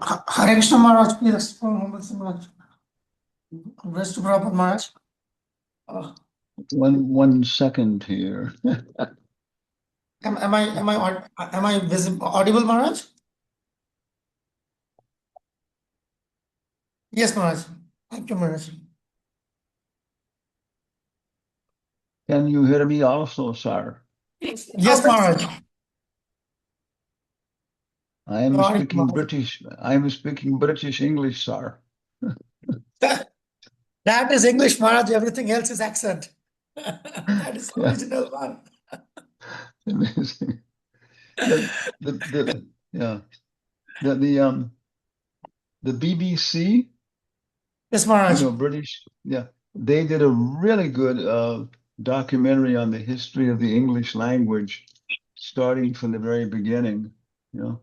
Hare Krishna Maharaj, please explain humble Maharaj. Rest to Prabhupada Maharaj. Uh, One second here. am I visible, audible Maharaj? Yes, Maharaj. Thank you, Maharaj. Can you hear me also, sir? Yes, Maharaj. I am You're audible, speaking Maharaj. British. I am speaking British English, sir. That is English, Maharaj. Everything else is accent. That is Yeah, original one. amazing. The yeah the the the BBC, Yes, Maharaj. British, yeah, they did a really good documentary on the history of the English language, starting from the very beginning. You know.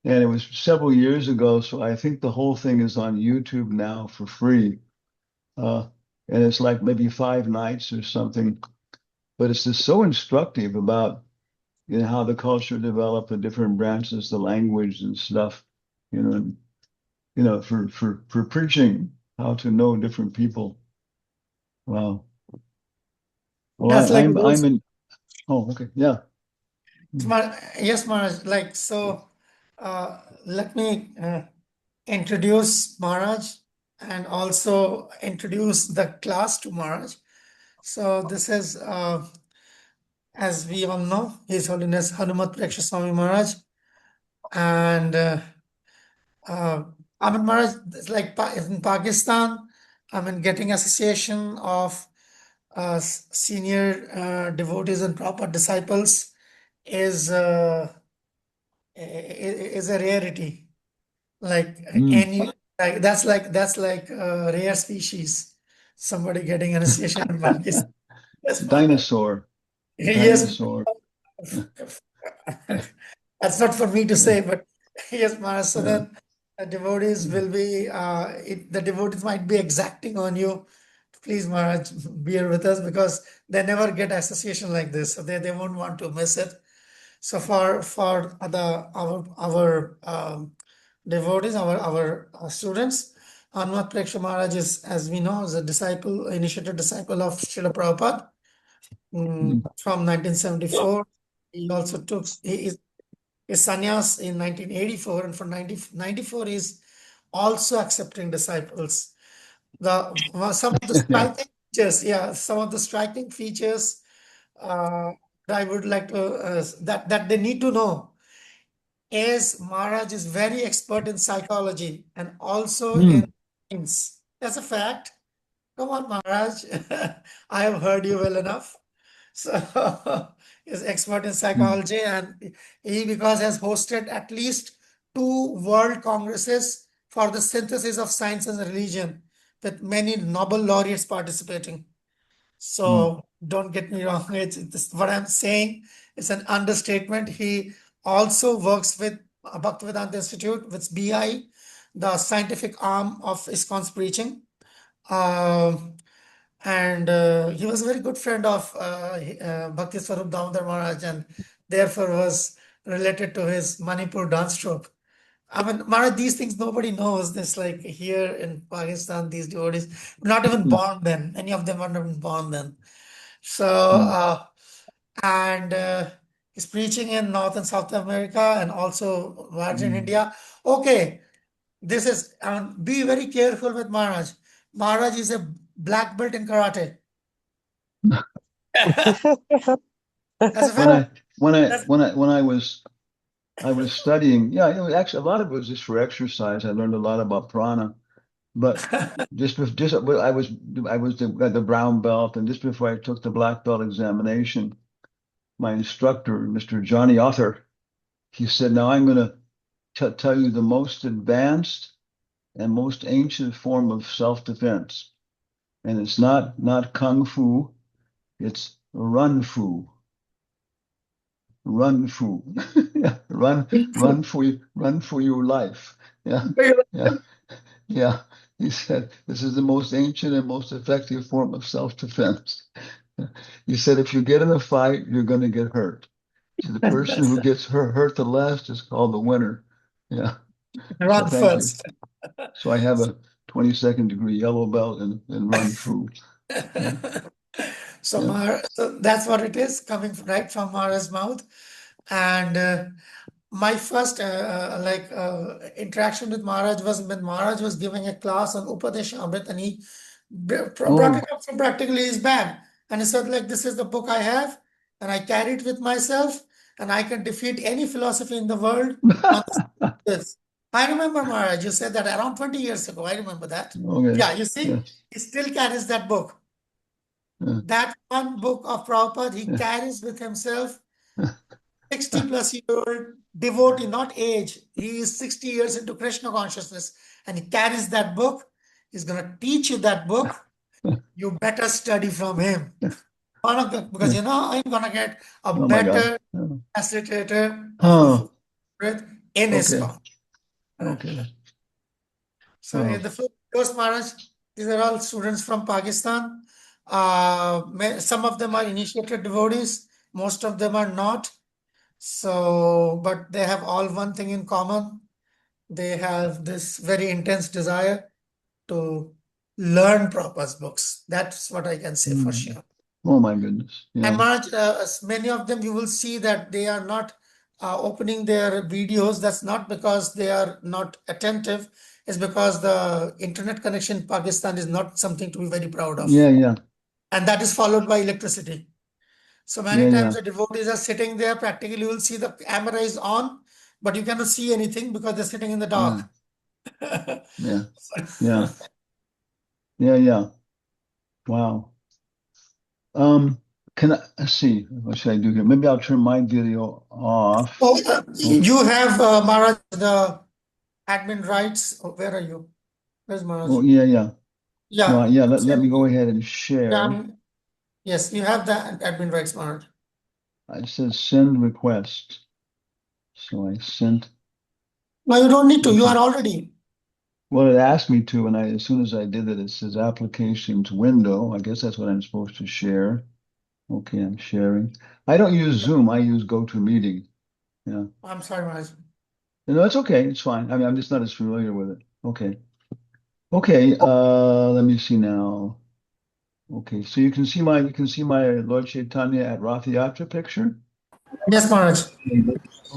And it was several years ago, so I think the whole thing is on YouTube now for free. Uh, and it's like maybe 5 nights or something. But it's just so instructive about how the culture developed, the different branches, the language and stuff. And for preaching how to know different people. Wow. Well, That's like I'm those. in. Oh, okay, yeah. Yes, Maharaj. Like so, let me introduce Maharaj and also introduce the class to Maharaj. So this is, as we all know, His Holiness Hanumat Swami Maharaj, and uh, I mean Maharaj. It's like in Pakistan, I mean getting association of senior devotees and proper disciples is is a rarity. Like Mm. any, like that's like a rare species. Somebody getting initiation in Pakistan. Yes, Maharaj. Dinosaur, Yes, dinosaur. that's not for me to say, but yes, Maharaj. So Yeah. then the devotees will be, the devotees might be exacting on you. Please, Maharaj, bear with us because they never get association like this, so they won't want to miss it. So for the our devotees, our students, Hanumat Preksha Maharaj is, as we know, is a disciple, initiated disciple of Srila Prabhupada Mm. from 1974. He also took his sannyas in 1984, and for 1994 he's also accepting disciples. Some of the Yeah. striking features, yeah, some of the striking features uh, I would like to that they need to know is Maharaj is very expert in psychology and also in Mm. science. That's a fact. Come on, Maharaj. I have heard you well enough. So is expert in Mm. psychology, and he because has hosted at least two world congresses for the synthesis of science and religion, with many Nobel laureates participating. Mm. So don't get me wrong. What I'm saying is an understatement. He also works with Bhaktivedanta Institute, with BI, the scientific arm of ISKCON's preaching. Um, and he was a very good friend of Bhakti Swarup Damodar Maharaj, and therefore was related to his Manipur dance troupe. I mean, Maharaj, these things nobody knows. This, like here in Pakistan, these devotees were not even Mm. born then. Many of them were not even born then. So, Mm. and he's preaching in North and South America and also large in Mm. India. Okay, this is, be very careful with Maharaj. Maharaj is a black belt in karate. That's a When fact. I when I That's, when I when I was studying, yeah, actually a lot of it was just for exercise. I learned a lot about prana, but at the brown belt, and just before I took the black belt examination, my instructor, Mr. Johnny Author, he said, "Now I'm going to tell you the most advanced and most ancient form of self-defense, and it's not kung fu, it's run fu." Run fu. Yeah, run for your life. Yeah, yeah, yeah. He said this is the most ancient and most effective form of self-defense. He said if you get in a fight, you're going to get hurt. So the person who gets hurt the last is called the winner. Yeah. So Run thank you. first. So I have a 22nd degree yellow belt and run through. Yeah. So, Yeah. So that's what it is, coming right from Mara's mouth. And my first interaction with Maharaj was when Maharaj was giving a class on Upadesh Amrit, and he brought it Oh, up from practically his bag. And he said, like, this is the book I have, and I carry it with myself, and I can defeat any philosophy in the world on this. I remember Maharaj, you said that around 20 years ago. I remember that. okay. Yeah, you see, Yeah. he still carries that book. Yeah. That one book of Prabhupada, he Yeah. carries with himself. 60 plus year old devotee, not age. He is 60 years into Krishna consciousness and he carries that book. He's going to teach you that book. You better study from him. Because Yeah. you know, I'm going to get a Oh my God. better Oh, facilitator of oh, Upanishad in okay. ISKCON. Okay. So Oh. the first Maharaj, these are all students from Pakistan. Some of them are initiated devotees, most of them are not. So, but they have all one thing in common. They have this very intense desire to learn Prabhupada's books. That's what I can say for Mm. sure. Oh my goodness. And Yeah. Maharaj, many of them you will see that they are not opening their videos. That's not because they are not attentive. It's because the internet connection in Pakistan is not something to be very proud Yeah. of. Yeah. And that is followed by electricity. So many Yeah. times Yeah. the devotees are sitting there, practically you will see the camera is on, but you cannot see anything because they're sitting in the Yeah. dark. Yeah. Yeah. Yeah. Yeah. Wow. Can I let's see? What should I do here? Maybe I'll turn my video off. Oh, Oh, you have Maharaj, the admin rights. Oh, where are you? Where's Maharaj? oh yeah, yeah. No, Yeah. yeah, let me go ahead and Yeah, share. yes, you have the admin rights, Maharaj. It says send request. So I sent, No, you don't need to. You okay. are already. Well, it asked me to, and as soon as I did it, it says applications window. I guess that's what I'm supposed to share. Okay, I'm sharing. I don't use Zoom, I use GoToMeeting. Yeah. I'm sorry, Maharaj. No, it's okay, it's fine. I mean, I'm just not as familiar with it. Okay. Okay, let me see now. Okay, so you can see my Lord Chaitanya at Rath Yatra picture. Yes, Maharaj.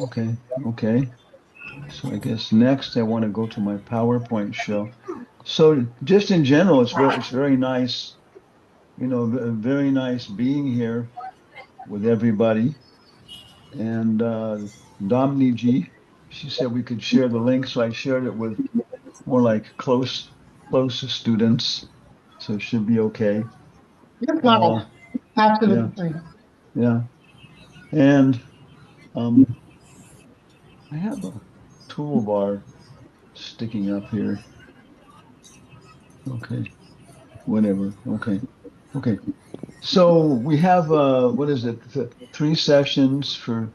Okay, okay. So I guess next I want to go to my PowerPoint show. So just in general, it's very nice, very nice being here with everybody. And Domini G, she said we could share the link, so I shared it with more like close students. So it should be okay. Yes, Uh, Maharaj. yeah, Absolutely fine. yeah. And um, I have a toolbar sticking up here. Okay, whatever. Okay, okay. So we have what is it? 3 sessions for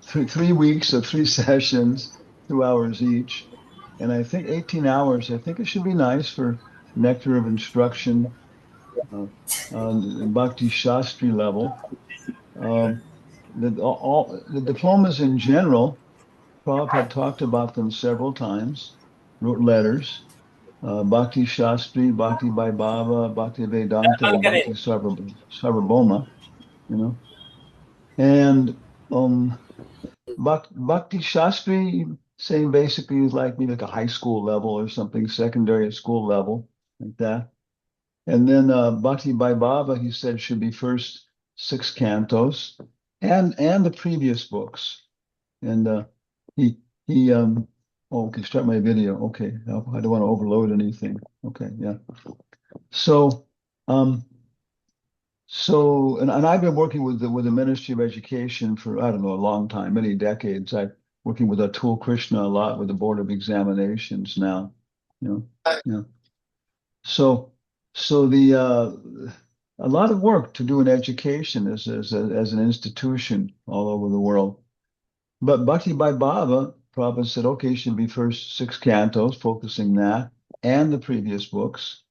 3 weeks of 3 sessions, 2 hours each, and I think 18 hours. I think it should be nice for Nectar of Instruction, uh, Bhakti Shastri level. Um, all the diplomas in general, Prabhupada talked about them several times, wrote letters. Bhakti Shastri, Bhakti Vaibhava, Bhakti Vedanta, and Bhakti Sarvabhauma, you know. And Bhakti Shastri saying basically is like maybe like a high school level or something, secondary school level, like that. And then Bhakti Vaibhava, he said, should be first 6 cantos and the previous books. And he he oh, okay, start my video. Okay. I don't want to overload anything. Okay, yeah. So um and I've been working with the Ministry of Education for I don't know a long time, many decades. I'm working with Atul Krishna a lot with the Board of Examinations now. You know, yeah. So the a lot of work to do in education as an institution all over the world. But Bhakti Vaibhava, Prabhupada said, okay, should be first 6 cantos, focusing that, and the previous books.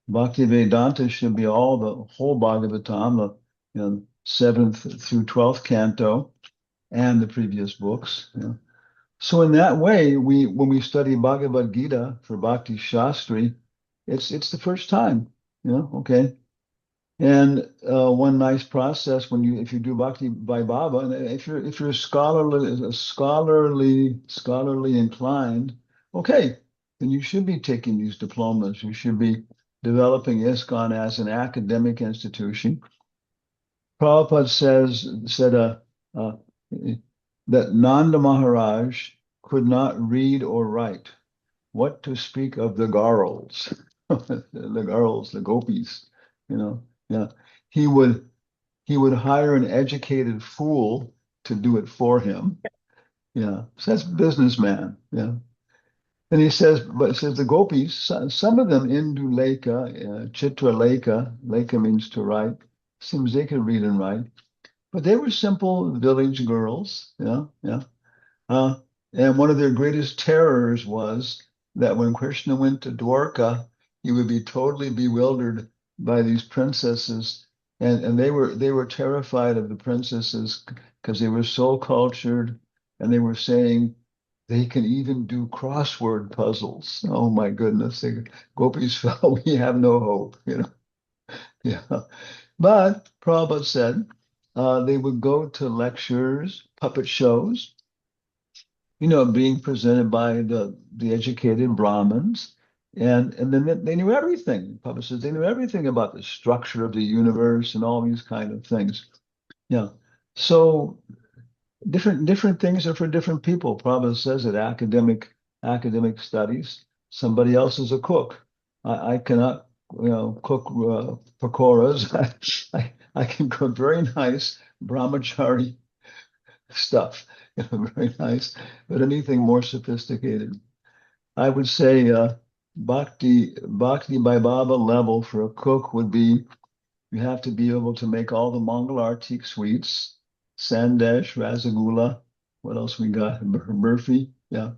Bhakti Vedanta should be the whole Bhagavatam, the seventh through 12th canto. and the previous books. So in that way, when we study Bhagavad Gita for Bhakti Shastri, it's the first time, okay. And one nice process when if you do Bhakti by Baba, and if you're scholarly inclined, okay, then you should be taking these diplomas. You should be developing ISKCON as an academic institution. Prabhupada said uh, that Nanda Maharaj could not read or write. What to speak of the girls, the girls, the gopis, yeah. He would he would hire an educated fool to do it for him. Yeah, so that's businessman. Yeah, and he says, but it says the gopis, some of them Induleka, Chitra Leka, Leka means to write. Seems they could read and write, but they were simple village girls. Yeah, yeah. Uh, and one of their greatest terrors was that when Krishna went to Dwarka, he would be totally bewildered by these princesses, and they were terrified of the princesses because they were so cultured, and they were saying they can even do crossword puzzles. Oh my goodness, gopis felt we have no hope. Yeah. But Prabhupada said they would go to lectures, puppet shows, being presented by the educated Brahmins. And then they knew everything. Papa says they knew everything about the structure of the universe and all these kind of things. Yeah. So different things are for different people. Prabhupada says that academic studies, somebody else is a cook. I cannot, cook pakoras. I can cook very nice brahmachari stuff, very nice, but anything more sophisticated. I would say bhakti by Baba level for a cook would be you have to be able to make all the Mongol Arctic sweets, sandesh, rasagula. What else we got? Burfi. Yeah.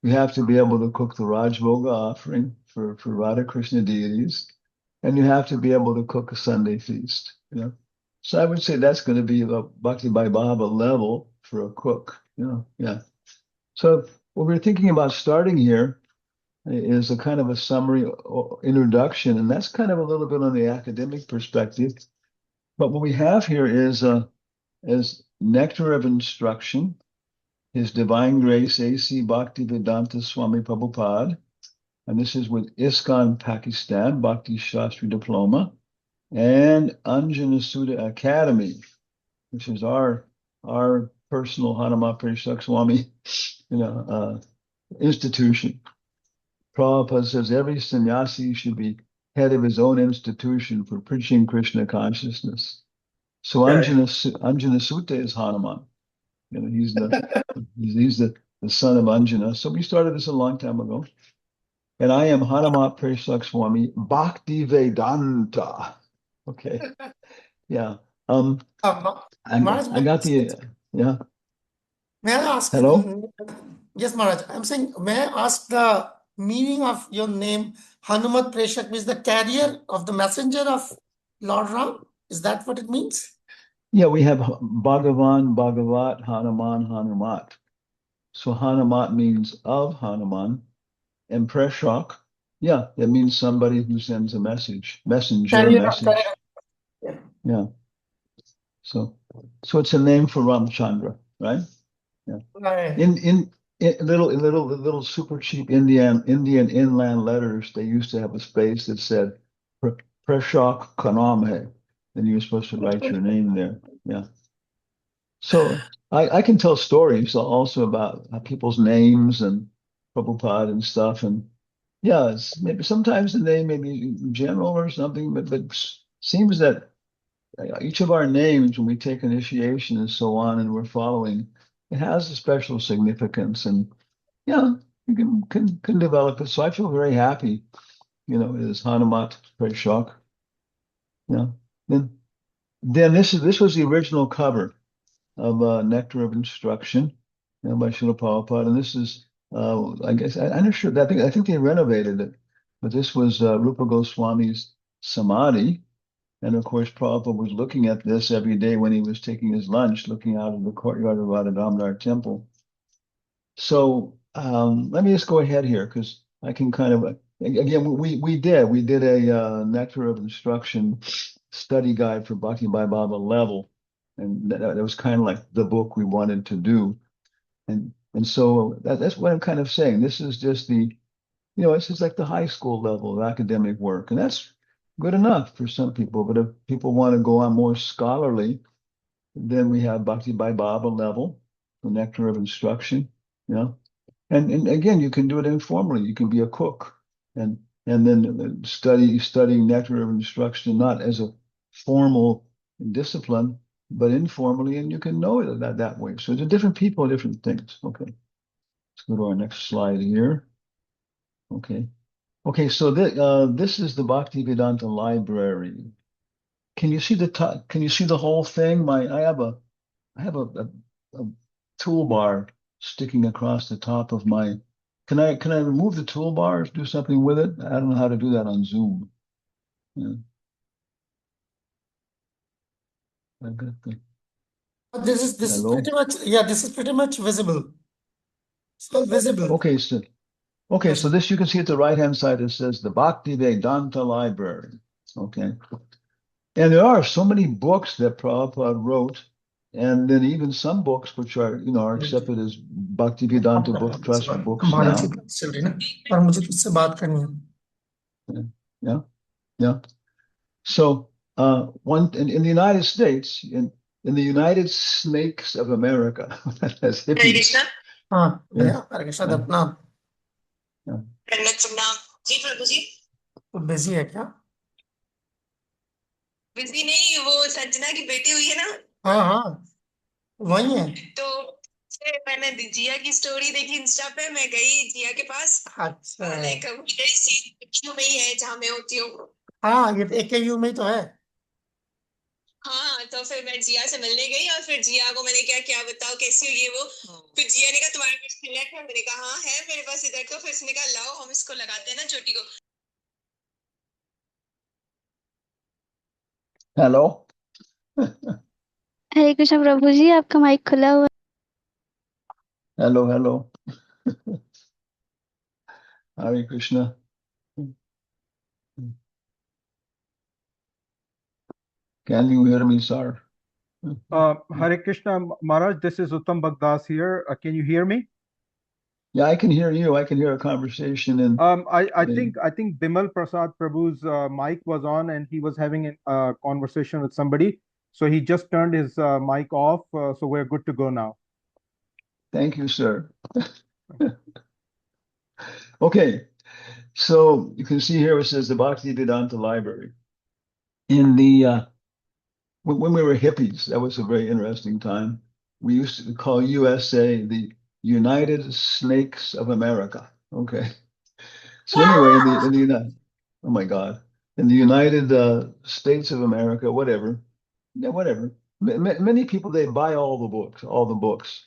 You have to be able to cook the Rajboga offering for Radha Krishna deities, and you have to be able to cook a Sunday feast. So I would say that's going to be a Bhakti by Baba level for a cook. Yeah. So what we're thinking about starting here is a kind of a summary introduction, and that's kind of a little bit on the academic perspective. But what we have here is Nectar of Instruction, His Divine Grace A.C. Bhaktivedanta Swami Prabhupada, and this is with ISKCON Pakistan, Bhakti Shastri Diploma, and Anjana Sudha Academy, which is our personal Hanumat Presaka Swami, institution. Prabhupada says every sannyasi should be head of his own institution for preaching Krishna consciousness. So Correct. Anjana Sutta is Hanuman. He's the son of Anjana. So we started this a long time ago. And I am Hanumat Presaka Swami Bhakti Vedanta. Okay. Yeah. Um, Maharaj, I got the yeah. may I ask? Hello? Yes, Maharaj. I'm saying, may I ask the meaning of your name? Hanumat Preshak means the carrier of the messenger of Lord Ram. Is that what it means? Yeah, we have Bhagavan, Bhagavat, Hanuman, Hanumat. So Hanumat means of Hanuman, and Preshak, yeah, that means somebody who sends a message, messenger, Carrier of message. yeah. Yeah. So it's a name for Ramchandra, right? Yeah. Right. In little super cheap Indian inland letters, they used to have a space that said Preshak Kaname, and you were supposed to write your name there. Yeah. So I can tell stories also about people's names and Prabhupada and stuff. And yeah, it's maybe sometimes the name may be general or something, but seems that each of our names, when we take initiation and so on, and we're following, it has a special significance. And yeah, you can develop it. So I feel very happy, it is Hanumat Preshak. Yeah. Then this was the original cover of Nectar of Instruction, by Srila Prabhupada. And this is, I guess, I'm not sure. I think they renovated it, but this was Rupa Goswami's Samadhi, And of course, Prabhupada was looking at this every day when he was taking his lunch, looking out of the courtyard of Radha Damodar temple. So let me just go ahead here because I can kind of again we did a Nectar of Instruction study guide for Bhakti by Baba level, and that was kind of like the book we wanted to do, and so that's what I'm kind of saying. This is just it's just like the high school level of academic work, and that's good enough for some people. But if people want to go on more scholarly, then we have Bhakti by Baba level, the Nectar of Instruction, you know. And again, you can do it informally. You can be a cook and then studying Nectar of Instruction, not as a formal discipline, but informally, and you can know it that way. So it's different people, different things. Okay, let's go to our next slide here. Okay. Okay, so this is the Bhaktivedanta library. Can you see the top? Can you see the whole thing? I have a toolbar sticking across the top of my. Can I remove the toolbar? Do something with it? I don't know how to do that on Zoom. Yeah, I've got the This is hello. pretty much, yeah, this is pretty much visible. So visible. Okay, so Visible. this you can see at the right hand side. It says the Bhaktivedanta Library. Okay. And there are so many books that Prabhupada wrote, and then even some books which are accepted as काम Bhaktivedanta कर रहा Book हूँ इस Trust बार, books Bharat की now. Class चल रही है ना, और मुझे तुझसे बात करनी है. Yeah, yeah. Yeah. So one in the United States, in the United Snakes of America, as Hare Krishna. hippies. हाँ, Yeah, भैया हरे कृष्णा yeah, दत्तनाम. yeah. दंडवत प्रणाम. जी प्रभु जी. तो बिजी है क्या? बिजी नहीं, वो संजना की बेटी हुई है ना. हाँ हाँ, वही है. तो फिर मैंने जिया की स्टोरी देखी इंस्टा पे, मैं गई जिया के पास. अच्छा. लाइक में ही है जहाँ मैं होती हूँ. हाँ, ये AKU में ही तो है. हाँ, तो फिर मैं जिया से मिलने गई और फिर जिया को मैंने क्या क्या बताओ कैसी हुई है वो. फिर जिया ने कहा तुम्हारे पास तिलक है, मैंने कहा हाँ है मेरे पास इधर. तो फिर इसने कहा लाओ हम इसको लगाते हैं ना चोटी को. Hello, हरे कृष्ण प्रभु जी, आपका माइक खुला हुआ hello, hello. Hare Krishna. Can you hear me, sir? Hare Krishna, Maharaj, this is Uttam Bagdas here. Can you hear me? Yeah, I can hear you. I can hear a conversation and I think Bimal Prasad Prabhu's mic was on and he was having a conversation with somebody. So he just turned his mic off. So we're good to go now. thank you, sir. Okay, so you can see here it says the Bhaktivedanta Library. In the when we were hippies, that was a very interesting time. We used to call USA the United Snakes of America. Okay. So anyway, in the United, oh my God, in the United States of America, whatever, yeah, whatever. Many people they buy all the books.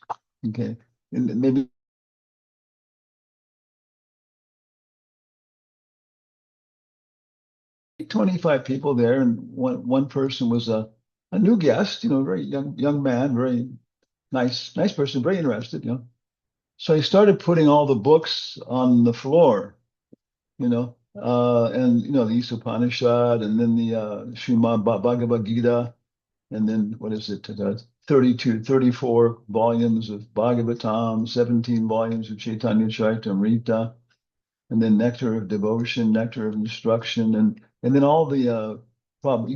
Okay, and maybe 25 people there, and one person was a new guest, very young man, very nice person, very interested. So he started putting all the books on the floor, and the East Upanishad, and then the Srimad Bhagavad Gita, and then what is it? 32, 34 volumes of Bhagavatam, 17 volumes of Chaitanya Charitamrita, and then Nectar of Devotion, Nectar of Instruction, and then all the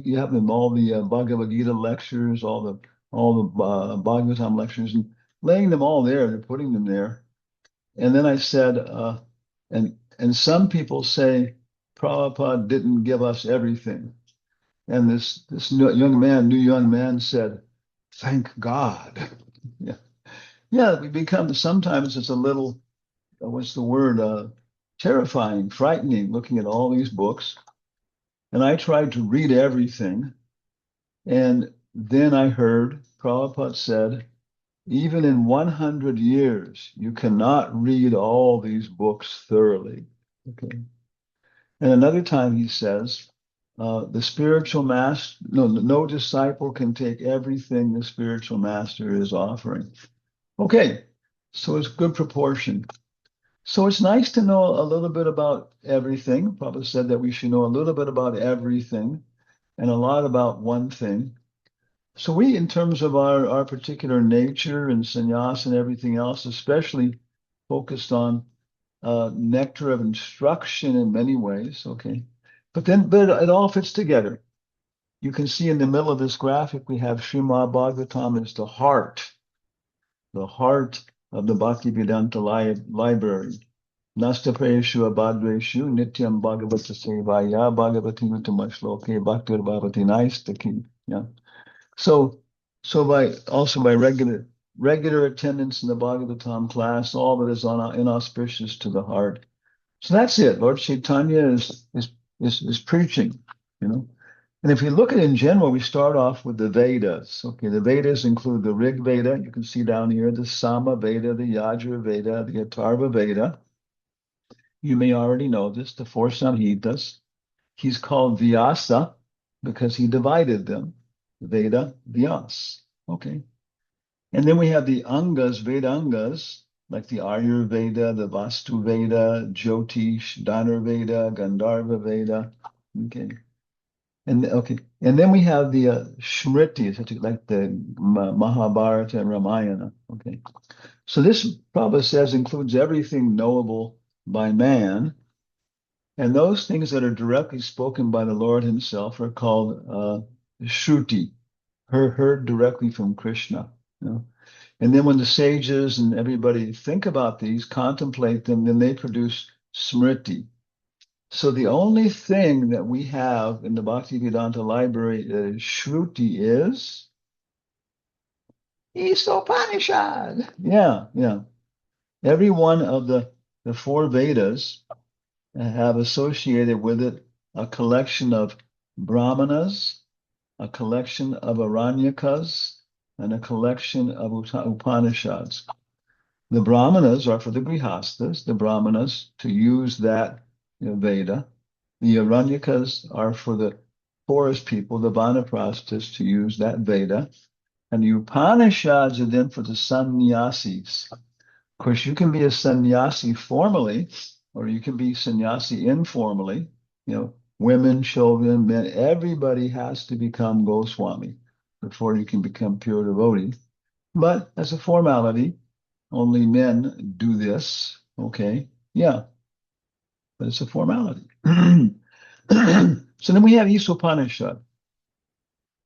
you have them all the Bhagavad Gita lectures, all the Bhagavatam lectures, and laying them all there. They're putting them there. And then I said, and some people say Prabhupada didn't give us everything. And this new young man said, "Thank God." Yeah, yeah. We become sometimes it's a little what's the word? Terrifying, frightening, looking at all these books. And I tried to read everything, and then I heard Prabhupada said, even in 100 years, you cannot read all these books thoroughly. Okay. And another time he says, The spiritual master, no disciple can take everything the spiritual master is offering. Okay, so it's good proportion. So it's nice to know a little bit about everything. Prabhupada said that we should know a little bit about everything and a lot about one thing. So we, in terms of our particular nature and sannyas and everything else, especially focused on nectar of instruction in many ways, okay? But it all fits together. You can see in the middle of this graphic, we have Srimad Bhagavatam as the heart of the Bhaktivedanta library. Nastapreshu abhadreshu nityam bhagavata sevaya bhagavati utamashloke bhaktir bhavati naistaki. Yeah. So by regular attendance in the Bhagavatam class, all that is inauspicious to the heart. So that's it. Lord Chaitanya is preaching, you know. And if you look at it in general, we start off with the Vedas. Okay, the Vedas include the Rig Veda, you can see down here, the Sama Veda, the Yajur Veda, the Atharva Veda. You may already know this, the four Samhitas. He's called Vyasa because he divided them, Veda, Vyas. Okay. And then we have the Angas, Vedangas, like the Ayurveda, the Vastu Veda, Jyotish, Dhanurveda, Gandharva Veda. Okay. And then we have the Smritis, like the Mahabharata and Ramayana. Okay. So this Prabhupada says includes everything knowable by man. And those things that are directly spoken by the Lord himself are called Shruti, heard directly from Krishna. You know? And then when the sages and everybody think about these, contemplate them, then they produce Smriti. So the only thing that we have in the Bhaktivedanta library that is Shruti is Isopanishad. Yeah. Every one of the four Vedas have associated with it a collection of Brahmanas, a collection of Aranyakas, and a collection of Upanishads. The Brahmanas are for the Grihastas, the Brahmanas to use that Veda. The Aranyakas are for the forest people, the Vanaprasthas, to use that Veda. And the Upanishads are then for the sannyasis. Of course, you can be a sannyasi formally, or you can be sannyasi informally. Women, children, men, everybody has to become Goswami before you can become pure devotee. But as a formality, only men do this. Okay, yeah, but it's a formality. So then we have Isopanishad.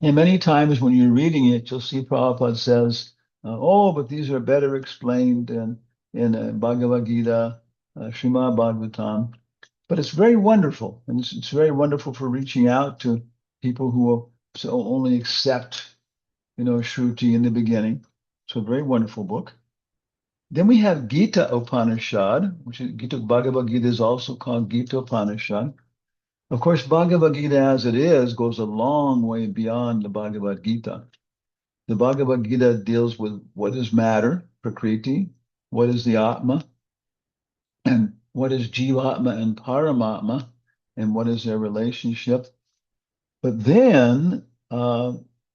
And many times when you're reading it, you'll see Prabhupada says, but these are better explained in Bhagavad Gita, Srimad Bhagavatam. But it's very wonderful. And it's very wonderful for reaching out to people who will only accept, Shruti in the beginning. So a very wonderful book. Then we have Gita Upanishad, which is Bhagavad Gita is also called Gita Upanishad. Of course, Bhagavad Gita as it is goes a long way beyond the Bhagavad Gita. The Bhagavad Gita deals with what is matter, Prakriti, what is the Atma, and what is Jivatma and Paramatma, and what is their relationship. But then,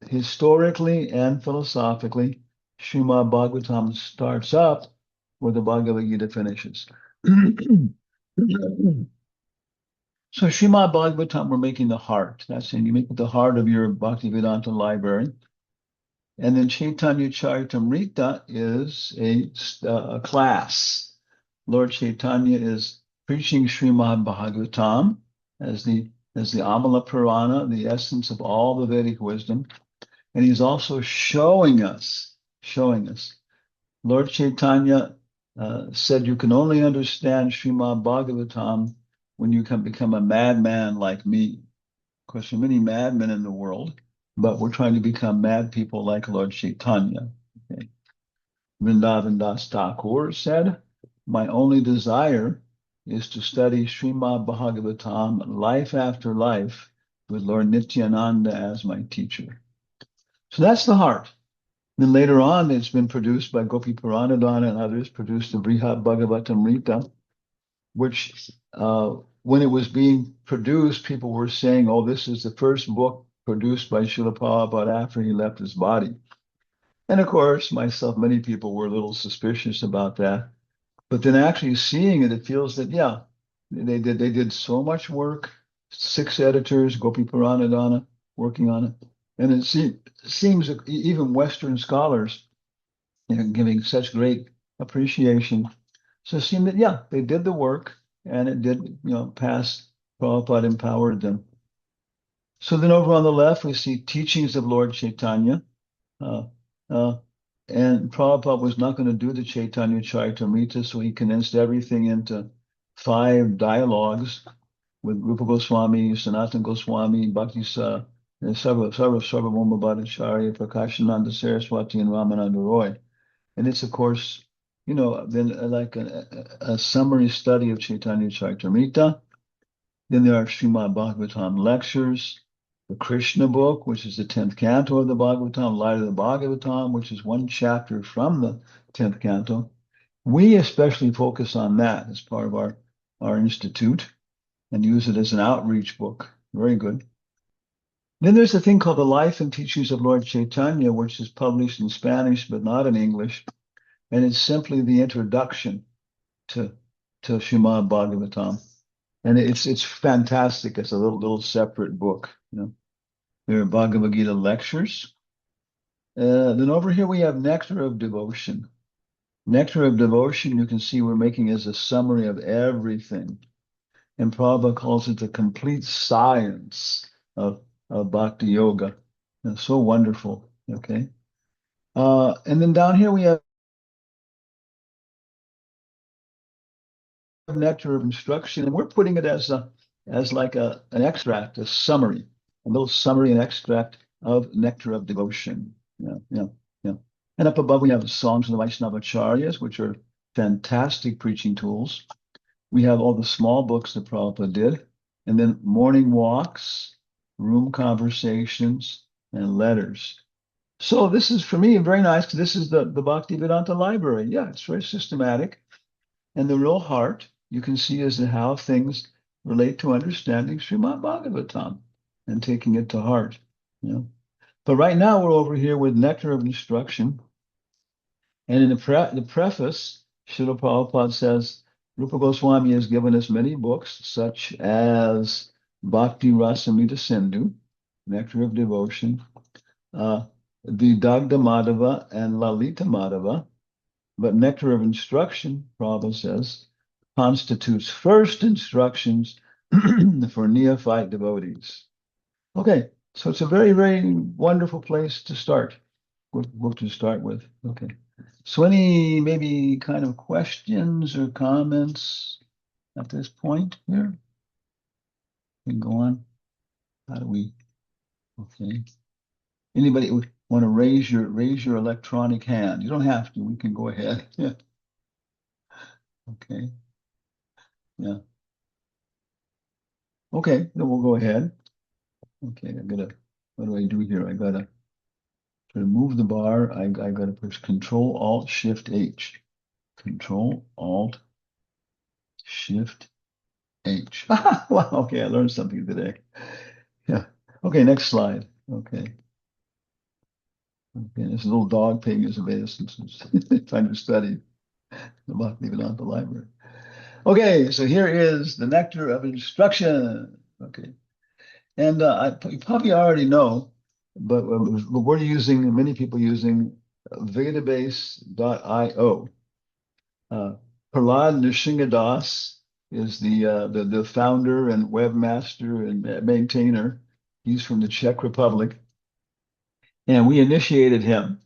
historically and philosophically, Srimad Bhagavatam starts up where the Bhagavad Gita finishes. So Srimad Bhagavatam, we're making the heart. That's saying you make the heart of your Bhaktivedanta library. And then Chaitanya Charitamrita is a class. Lord Chaitanya is preaching Srimad Bhagavatam as the Amala Purana, the essence of all the Vedic wisdom. And he's also showing us. Lord Chaitanya said you can only understand Srimad Bhagavatam when you can become a madman like me. Of course, there are many madmen in the world, but we're trying to become mad people like Lord Chaitanya. Okay. Vrindavan Das Thakur said, my only desire is to study Srimad Bhagavatam life after life with Lord Nityananda as my teacher. So that's the heart. Then later on, it's been produced by Gopi Puranadana and others, produced the Brihat Bhagavatamrita, which when it was being produced, people were saying, oh, this is the first book produced by Srila Prabhupada after he left his body. And of course, myself, many people were a little suspicious about that. But then actually seeing it, it feels that, yeah, they did so much work, 6 editors, Gopi Puranadana, working on it. And it seems that even Western scholars, giving such great appreciation. So it seemed that, yeah, they did the work and it did, pass. Prabhupada empowered them. So then over on the left, we see teachings of Lord Chaitanya. Uh, uh, and Prabhupada was not going to do the Chaitanya Charitamrita, so he condensed everything into 5 dialogues with Rupa Goswami, Sanatana Goswami, Bhakti Sarvabhauma Bhattacharya, Prakashananda Saraswati, and Ramananda Roy. And it's, of course, then like a summary study of Chaitanya Charitamrita. Then there are Srimad Bhagavatam lectures, the Krishna book, which is the 10th canto of the Bhagavatam, Light of the Bhagavatam, which is 1 chapter from the 10th canto. We especially focus on that as part of our institute and use it as an outreach book. Very good. Then there's a thing called The Life and Teachings of Lord Chaitanya, which is published in Spanish but not in English. And it's simply the introduction to Srimad Bhagavatam. And it's fantastic. It's a little separate book. There are Bhagavad Gita lectures. Then over here we have Nectar of Devotion. Nectar of Devotion, you can see we're making as a summary of everything. And Prabhupada calls it the complete science of Bhakti Yoga. It's so wonderful. Okay. And then down here we have Nectar of Instruction, and we're putting it as like an extract, a summary, a little summary and extract of Nectar of Devotion. Yeah. And up above we have Songs of the Vaishnavacharyas, which are fantastic preaching tools. We have all the small books that Prabhupada did, and then morning walks, room conversations, and letters. So this is, for me, very nice, because this is the Bhaktivedanta library. Yeah, it's very systematic. And the real heart you can see is how things relate to understanding Srimad Bhagavatam and taking it to heart. But right now we're over here with Nectar of Instruction. And in the preface, Srila Prabhupada says, Rupa Goswami has given us many books, such as Bhakti Rasamrita Sindhu, Nectar of Devotion, the Dagda Madhava and Lalita Madhava. But Nectar of Instruction, Prabhupada says, constitutes first instructions for neophyte devotees. Okay, so it's a very, very wonderful place to start. Book to start with. Okay. So any maybe kind of questions or comments at this point here? We can go on. How do we? Okay. Anybody want to raise your electronic hand? You don't have to. We can go ahead. Yeah. Okay. Yeah. Okay, then we'll go ahead. Okay, what do I do here? I gotta to move the bar. I gotta push Control Alt Shift H. Control Alt Shift H. Wow, okay, I learned something today. Yeah. Okay, next slide. Okay. Okay, this little dog pig is available since time to study the Bhaktivedanta library. Okay, so here is the Nectar of Instruction. Okay. And you probably already know, but we're using, many people using Vedabase.io. Prahlad Nrsingadas is the founder and webmaster and maintainer. He's from the Czech Republic. And we initiated him.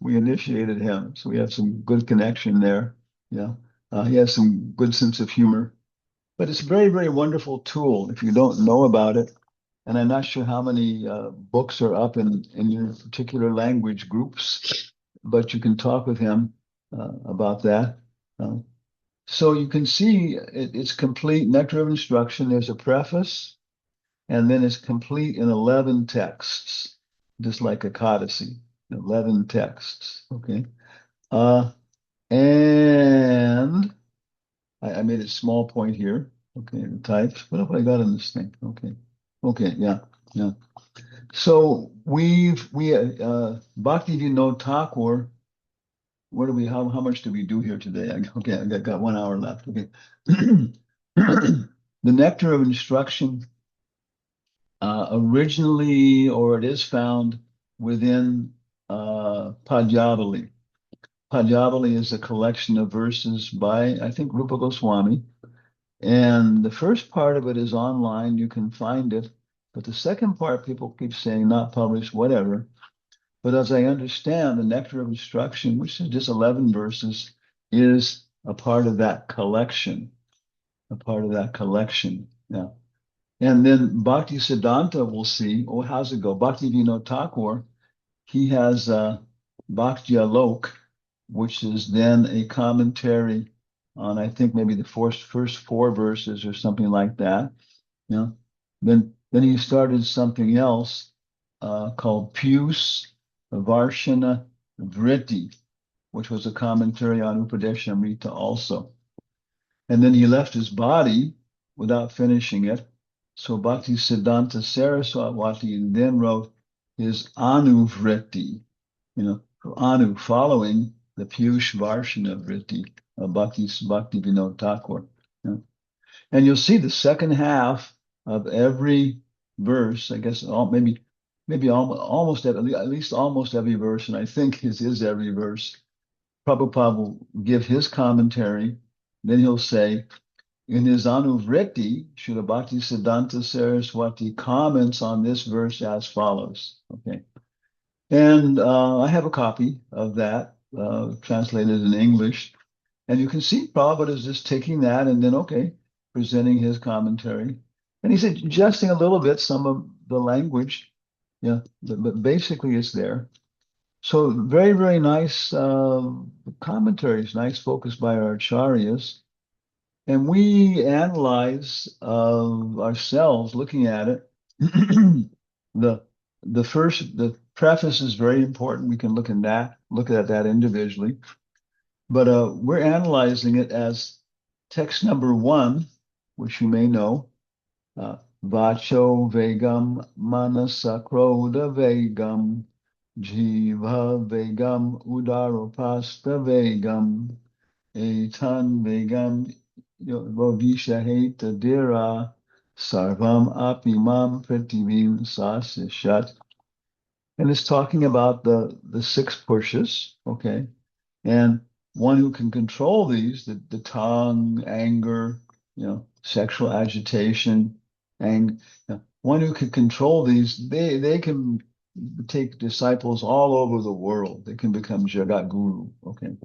So we have some good connection there. Yeah. He has some good sense of humor. But it's a very, very wonderful tool if you don't know about it. And I'm not sure how many books are up in your particular language groups, but you can talk with him about that. So you can see it's complete Nectar of Instruction. There's a preface, and then it's complete in 11 texts, just like a codicy, 11 texts. Okay. And I made a small point here. Okay, the types. What have I got in this thing? Okay, yeah. So we Bhakti Vinod Thakur. What do we? How much do we do here today? Okay, I got 1 hour left. Okay, the Nectar of Instruction originally, or it is found within Padyavali. Padyavali is a collection of verses by, I think, Rupa Goswami. And the first part of it is online. You can find it. But the second part, people keep saying not published, whatever. But as I understand, the Nectar of Instruction, which is just 11 verses, is a part of that collection. Yeah. And then Bhakti Siddhanta, we'll see. Oh, how's it go? Bhakti Vinod Thakur, he has Bhakti Alok, which is then a commentary on, I think, maybe the first 4 verses or something like that. Yeah. Then he started something else called Pius Varshana Vritti, which was a commentary on Upadeshamrita also. And then he left his body without finishing it. So Bhakti Siddhanta Saraswati then wrote his Anuvritti, Anu, following the Piyush Varshana Vritti of Bhakti Vinod Thakur. Yeah. And you'll see the second half of every verse, I guess maybe almost at least almost every verse, and I think his is every verse. Prabhupada will give his commentary, then he'll say, in his Anuvritti, Srila Bhakti Siddhanta Saraswati comments on this verse as follows. Okay. And I have a copy of that translated in English. And you can see Prabhupada is just taking that and then, presenting his commentary. And he's adjusting a little bit some of the language. Yeah, but basically it's there. So very, very nice commentaries, nice focus by our acharyas. And we analyze ourselves looking at it. The preface is very important. We can look at that individually. But we're analyzing it as text number 1, which you may know, Vacho Vegam Manasakroda Vegam Jiva Vegam Udaropasta Vegam Etan Vegam Vavishaheta Dira Sarvam Apimam Prativim Sasishat. And it's talking about the 6 pushes, okay? And one who can control these, the tongue, anger, sexual agitation, and one who can control these, they can take disciples all over the world. They can become Jagat Guru. Okay.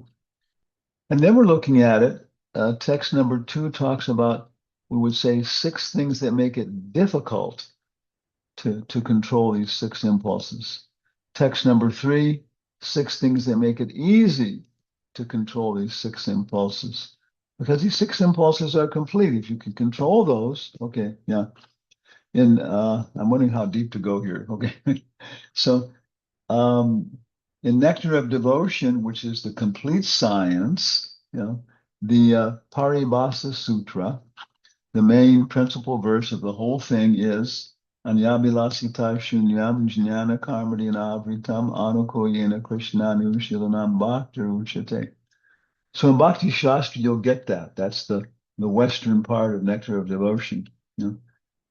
And then we're looking at it. Text number 2 talks about, we would say, 6 things that make it difficult to control these 6 impulses. Text number 3, 6 things that make it easy to control these 6 impulses. Because these 6 impulses are complete. If you can control those, okay, yeah. And I'm wondering how deep to go here. Okay. So in Nectar of Devotion, which is the complete science, the Paribhasa Sutra, the main principal verse of the whole thing is Anyabilasita Shunyam Jnana Karmadina Avritam Anukoyena Krishnanu Shilanam Bhakti Uchate. So in Bhakti Shastra, you'll get that. That's the Western part of Nectar of Devotion.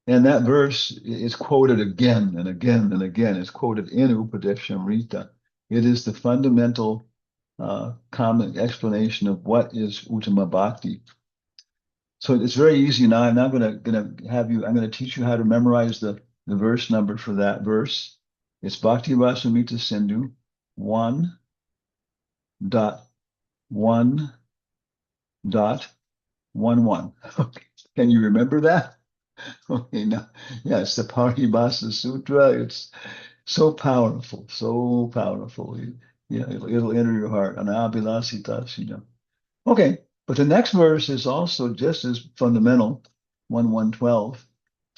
And that verse is quoted again and again and again. It's quoted in Upadeshamrita. It is the fundamental common explanation of what is Uttama Bhakti. So it's very easy now. I'm now going to teach you how to memorize the verse number for that verse. It's Bhakti Rasamrita Sindhu 1.1.11. Okay. Can you remember that? Okay, now, yeah, it's the Paribhasa Sutra. It's so powerful, so powerful. Yeah, it'll enter your heart. Anabilasita. Okay, but the next verse is also just as fundamental, 1.1.12.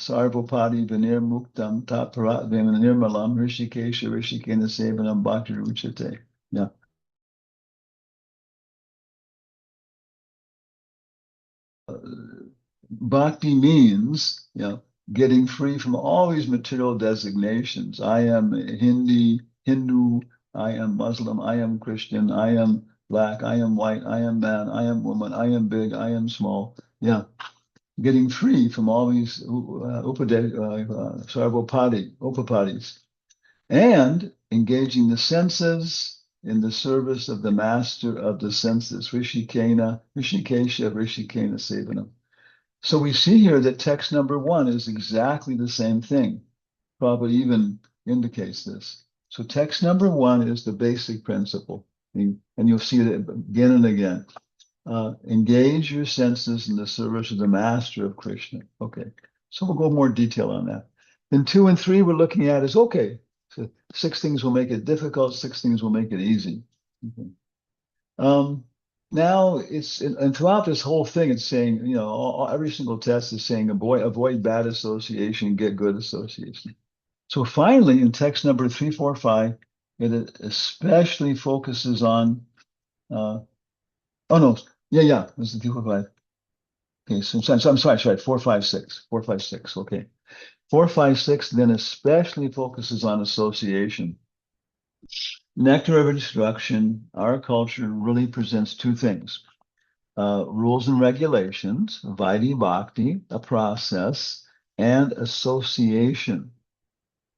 Sarvopadi Vinir Muktam Taparat Nirmalam Rishikesha Rishikena Sevanam Bhakti Ruchate. Yeah. bhakti means, getting free from all these material designations. I am Hindu, I am Muslim, I am Christian, I am black, I am white, I am man, I am woman, I am big, I am small. Yeah, getting free from all these upapadis, and engaging the senses in the service of the master of the senses, Rishikena Sevanam. So we see here that text number 1 is exactly the same thing. Probably even indicates this. So text number 1 is the basic principle. And you'll see it again and again. Engage your senses in the service of the master of Krishna. Okay. So we'll go more detail on that. Then 2 and 3 we're looking at is okay. So 6 things will make it difficult, 6 things will make it easy. Okay. Now and throughout this whole thing, it's saying, every single test is saying avoid bad association, get good association. So finally, in text number 3, 4, 5, it especially focuses on, oh no, yeah, this is 3, 4, 5. Okay, so I'm sorry, 4, 5, 6, 4, 5, 6. Okay, 4, 5, 6 then especially focuses on association. Nectar of Instruction, our culture really presents 2 things. Rules and regulations, Vaidhi Bhakti, a process, and association.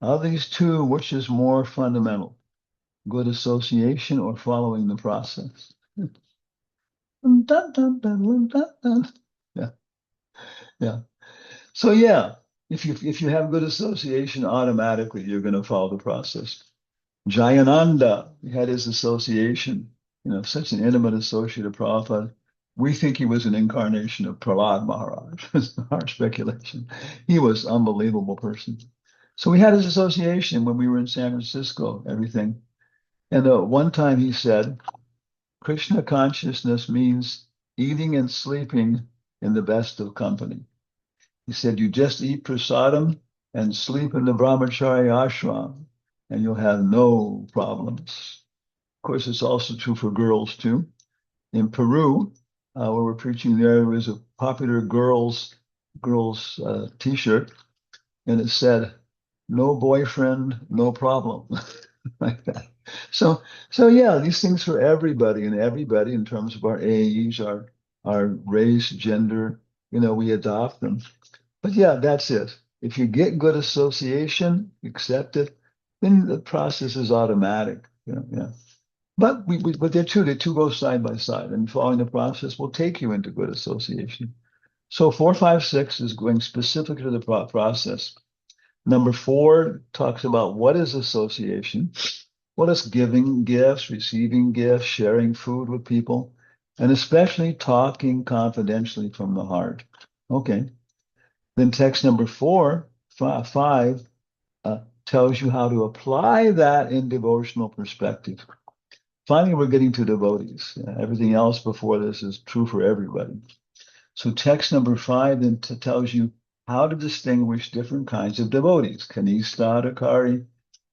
Of these 2, which is more fundamental? Good association or following the process? Yeah, yeah. So yeah, if you have good association, automatically you're going to follow the process. Jayananda had his association, such an intimate associate of Prabhupada. We think he was an incarnation of Prahlad Maharaj. It's our speculation. He was an unbelievable person. So we had his association when we were in San Francisco, everything. And one time he said, Krishna consciousness means eating and sleeping in the best of company. He said, you just eat prasadam and sleep in the brahmachari ashram, and you'll have no problems. Of course, it's also true for girls too. In Peru, where we're preaching there was a popular girls T-shirt, and it said, "No boyfriend, no problem," like that. So yeah, these things for everybody and everybody in terms of our age, our race, gender, we adopt them. But yeah, that's it. If you get good association, accept it, then the process is automatic. Yeah. But they're two. The two go side by side, and following the process will take you into good association. So 4, 5, 6 is going specific to the process. Number 4 talks about what is association. Well, it's giving gifts, receiving gifts, sharing food with people, and especially talking confidentially from the heart. Okay. Then text number 4, 5 tells you how to apply that in devotional perspective. Finally, we're getting to devotees. Everything else before this is true for everybody. So text number 5 then tells you how to distinguish different kinds of devotees. Kanista Adhikari,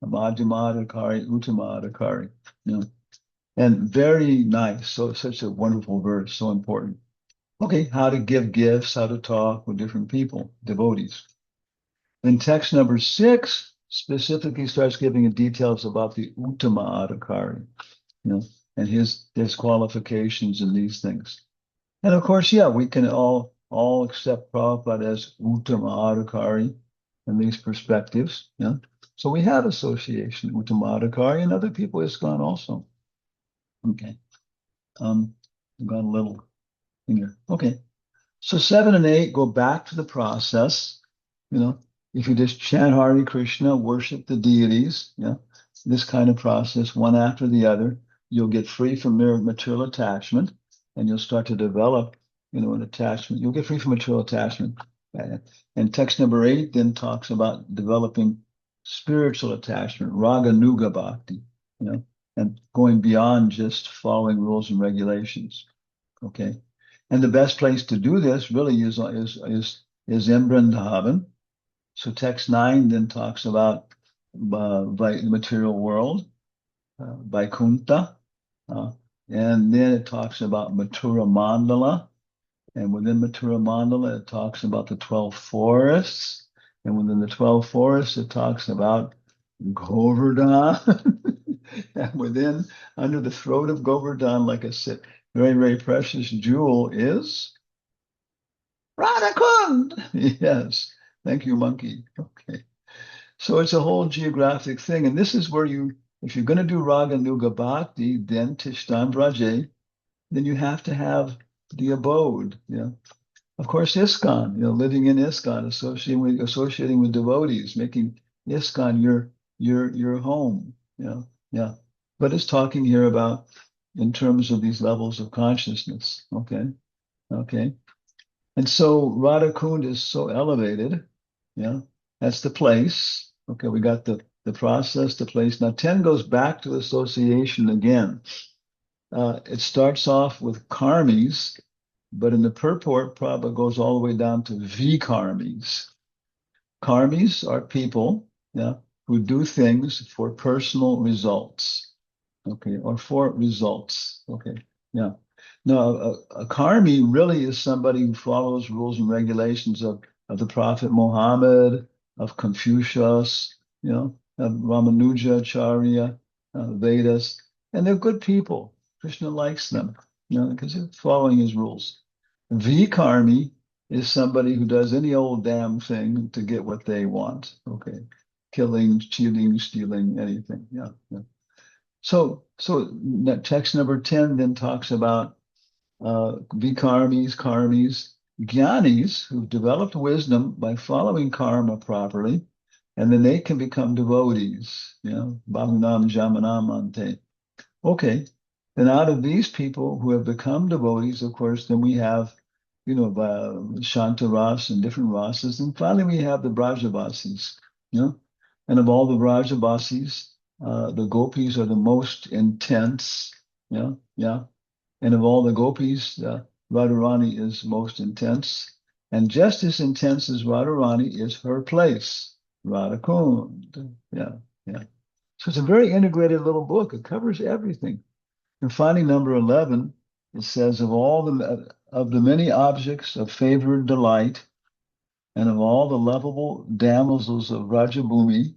Madhyama Adhikari, Uttama Adhikari. And very nice. So such a wonderful verse, so important. Okay, how to give gifts, how to talk with different people, devotees. Then text number 6 specifically starts giving you details about the Uttama Adhikari, and his qualifications in these things. And of course, yeah, we can all accept Prabhupada as Uttama Adhikari in these perspectives. Yeah. So we have association, Uttama Adhikari, and other people ISKCON also. Okay. Got a little finger. Okay. So 7 and 8 go back to the process. If you just chant Hare Krishna, worship the deities, this kind of process, one after the other, you'll get free from material attachment, and you'll start to develop, an attachment. You'll get free from material attachment. And text number 8 then talks about developing spiritual attachment, raga nuga bhakti, and going beyond just following rules and regulations. Okay. And the best place to do this really is in Vrindavan. So text 9 then talks about the material world, Vaikuntha, and then it talks about Mathura Mandala, And within Mathura Mandala, it talks about the 12 forests. And within the 12 forests, it talks about Govardhan. And within, under the throat of Govardhan, like I said, very, very precious jewel is Radhakund. Yes. Thank you, monkey. Okay. So it's a whole geographic thing. And this is where you, if you're going to do Raga Nuga Bhakti, then Tishtan Vraje, then you have to have the abode. Of course, ISKCON, living in ISKCON, associating with devotees, making ISKCON your home. Yeah. But it's talking here about in terms of these levels of consciousness. Okay. And so Radhakund is so elevated. That's the place. Okay, we got the process, the place. Now 10 goes back to association again. It starts off with karmis, but in the purport, Prabhupada goes all the way down to vikarmis. Karmis are people, who do things for personal results, okay, or for results, okay, yeah. Now, a karmi really is somebody who follows rules and regulations of the Prophet Muhammad, of Confucius, of Ramanujacharya, Vedas, and they're good people. Krishna likes them, because they're following his rules. Vikarmi is somebody who does any old damn thing to get what they want. Okay. Killing, cheating, stealing, anything. Yeah. So text number 10 then talks about vikarmis, karmis, jnanis who've developed wisdom by following karma properly, and then they can become devotees. Bahunam Jamanam Ante. Okay. Then out of these people who have become devotees, of course, then we have Shanta Ras and different rasas. And finally, we have the Brajavasis, And of all the Brajavasis, the gopis are the most intense, yeah. And of all the gopis, Radharani is most intense. And just as intense as Radharani is her place, Radhakund. Yeah. So it's a very integrated little book. It covers everything. And finding number 11, it says, of the many objects of favored delight, and of all the lovable damsels of Rajabhumi,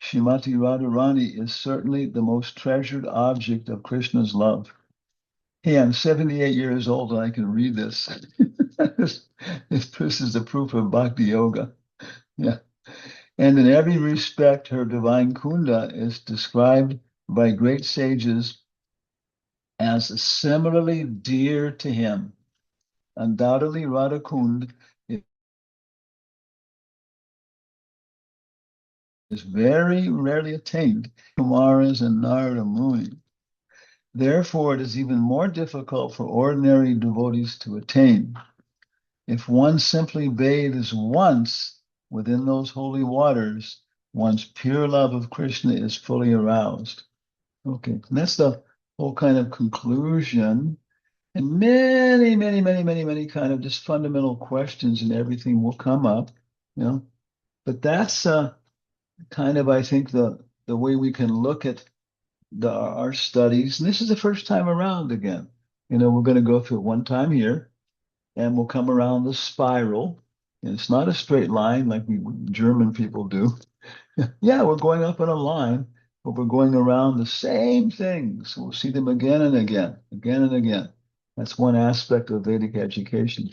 Shrimati Radharani is certainly the most treasured object of Krishna's love. Hey, I'm 78 years old and I can read this. this is the proof of bhakti yoga. Yeah. And in every respect, her divine kunda is described by great sages as similarly dear to him. Undoubtedly, Radhakund is very rarely attained by Kumaras and Narada Muni. Therefore, it is even more difficult for ordinary devotees to attain. If one simply bathes once within those holy waters, one's pure love of Krishna is fully aroused. Okay, and that's the whole kind of conclusion. And many, many, many, many, many kind of just fundamental questions and everything will come up, But that's kind of, I think, the way we can look at our studies. And this is the first time around again. We're going to go through it one time here, and we'll come around the spiral. And it's not a straight line like we German people do. Yeah, we're going up in a line, but we're going around the same things. We'll see them again and again, again and again. That's one aspect of Vedic education.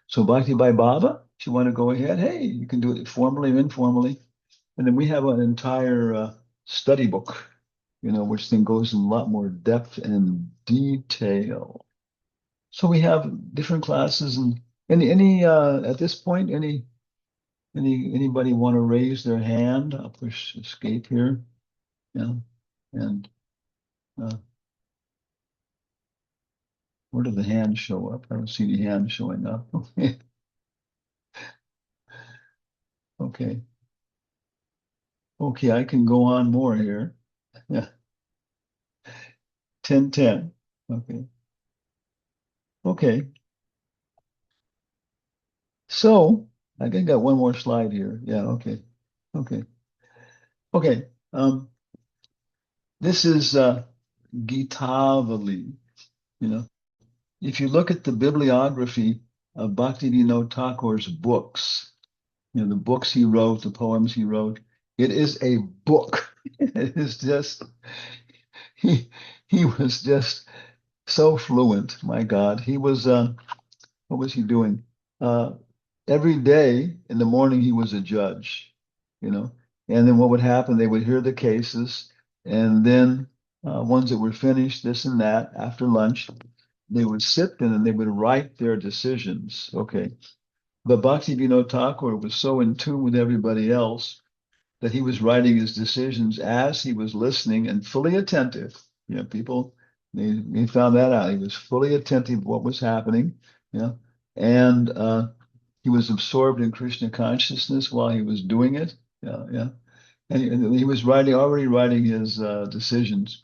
So Bhakti Bhai Baba, if you want to go ahead, hey, you can do it formally or informally. And then we have an entire study book, which then goes in a lot more depth and detail. So we have different classes, and any at this point, anybody want to raise their hand? I'll push escape here. Yeah. And where did the hand show up? I don't see the hand showing up. Okay. Okay, I can go on more here. Yeah. 10:10. Okay. Okay. So I think I got one more slide here. Yeah, okay. Okay. Okay. This is Gitavali, If you look at the bibliography of Bhaktivinoda Thakur's books. You know, the books he wrote, the poems he wrote. It is a book. It is just he he was just so fluent. My God, he was. What was he doing? Uh, every day in the morning he was a judge, you know. And then what would happen? They would hear the cases, and then ones that were finished, this and that, after lunch, they would sit then and they would write their decisions. Okay. But Bhakti Vinod Thakur was so in tune with everybody else that he was writing his decisions as he was listening and fully attentive. You know, people they found that out. He was fully attentive to what was happening. You know, and he was absorbed in Krishna consciousness while he was doing it. Yeah, yeah. And he was already writing his decisions.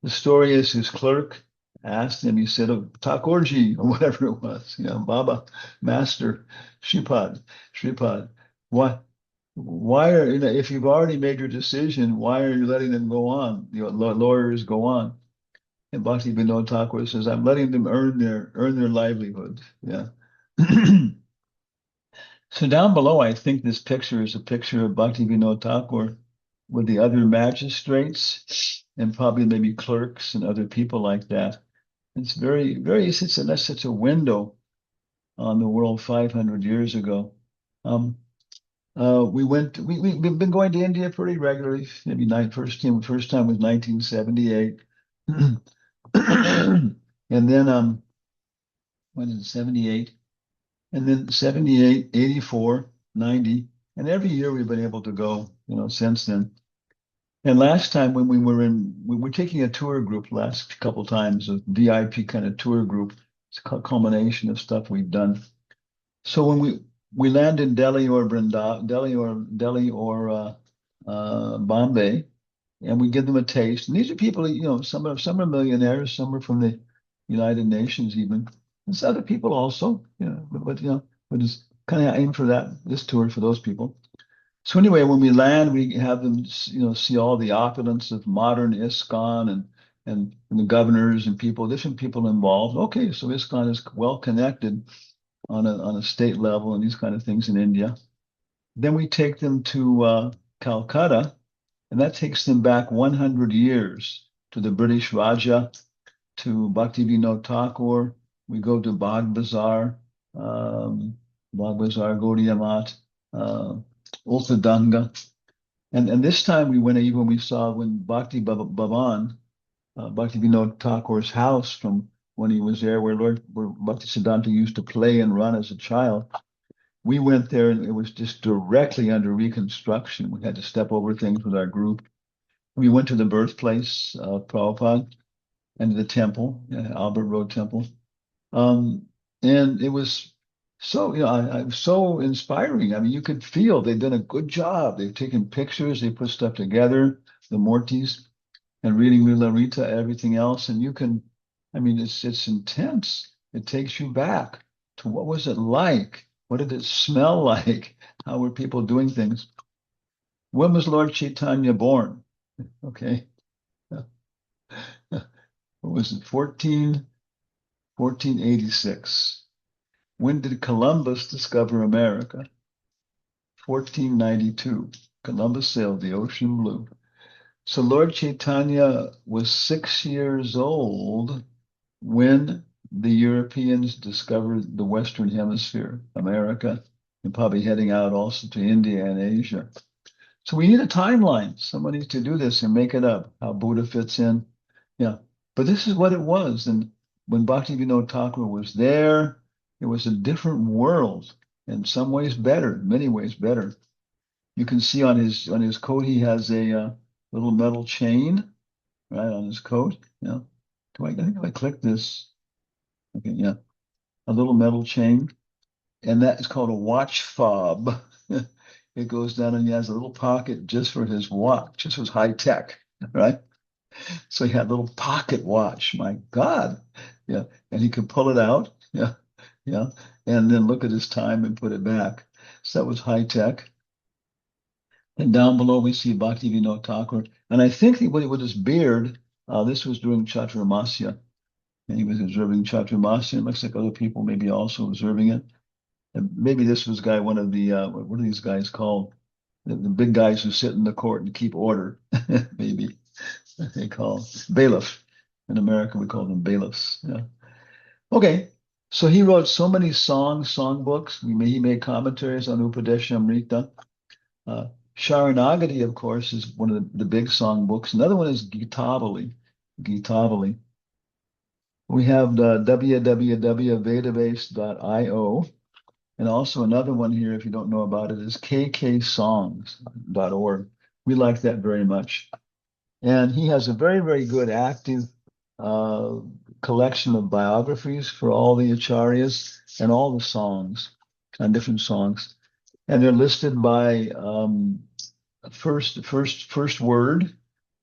The story is his clerk asked him, he said, oh, Thakurji, or whatever it was, you know, Baba, Master, Shripad, why are, you know, if you've already made your decision, why are you letting them go on? You know, lawyers go on. And Bhakti Vinod Thakur says, I'm letting them earn their livelihood. Yeah. So down below, I think this picture is a picture of Bhakti Vinod Thakur with the other magistrates and probably maybe clerks and other people like that. It's that's such a window on the world 500 years ago. We've been going to India pretty regularly. Maybe first time was 1978. And then, when is it, 78? And then 78, 84, 90. And every year we've been able to go, you know, since then. And last time when we were taking a tour group last couple times, a VIP kind of tour group. It's a culmination of stuff we've done. So when we land in Delhi or Bombay, and we give them a taste. And these are people, you know, some are millionaires, some are from the United Nations even. There's other people also, you know, but you know, but it's kind of aim for this tour for those people. So anyway, when we land, we have them, you know, see all the opulence of modern ISKCON and the governors and different people involved. Okay, so ISKCON is well connected on a state level and these kind of things in India. Then we take them to Calcutta, and that takes them back 100 years to the British Raja, to Bhakti Vinod Thakur. We go to Gaudiya Math, Ultadanga. And this time we went even we saw when Bhakti Bhavan, Bhakti Vinod Thakur's house from when he was there, where Bhakti Siddhanta used to play and run as a child. We went there and it was just directly under reconstruction. We had to step over things with our group. We went to the birthplace of Prabhupada and the temple, Albert Road Temple. And it was so, you know, I was so inspiring. I mean, you could feel they've done a good job. They've taken pictures, they put stuff together, the Mortis, and reading Lila Rita, everything else. And you can, I mean, it's intense. It takes you back to what was it like? What did it smell like? How were people doing things? When was Lord Chaitanya born? Okay. What was it? 1486. When did Columbus discover America? 1492. Columbus sailed the ocean blue. So Lord Chaitanya was 6 years old when the Europeans discovered the Western Hemisphere, America, and probably heading out also to India and Asia. So we need a timeline. Somebody to do this and make it up, how Buddha fits in. Yeah. But this is what it was. And when Bhakti Vinod Thakur was there, it was a different world, in some ways better, in many ways better. You can see on his coat, he has a little metal chain, right, on his coat. Yeah. I think if I click this, okay, yeah, a little metal chain, and that is called a watch fob. It goes down and he has a little pocket just for his watch. This was high tech, right? So he had a little pocket watch. My God. Yeah. And he could pull it out. Yeah. Yeah. And then look at his time and put it back. So that was high tech. And down below we see Bhakti Vinod Thakur. And I think with his beard, this was during Chaturmasya. and he was observing Chaturmasya. It looks like other people maybe also observing it. And maybe this was guy, one of the what are these guys called? The big guys who sit in the court and keep order. Maybe they call bailiff. In America, we call them bailiffs. Yeah. Okay. So he wrote so many song books. He made commentaries on Upadeshamrita. Uh, Sharanagati, of course, is one of the big song books. Another one is Gitabali. Gitabali. We have the www.vedabase.io. And also another one here, if you don't know about it, is kksongs.org. We like that very much. And he has a very, very good active uh, collection of biographies for all the acharyas and all the songs and different songs. And they're listed by first word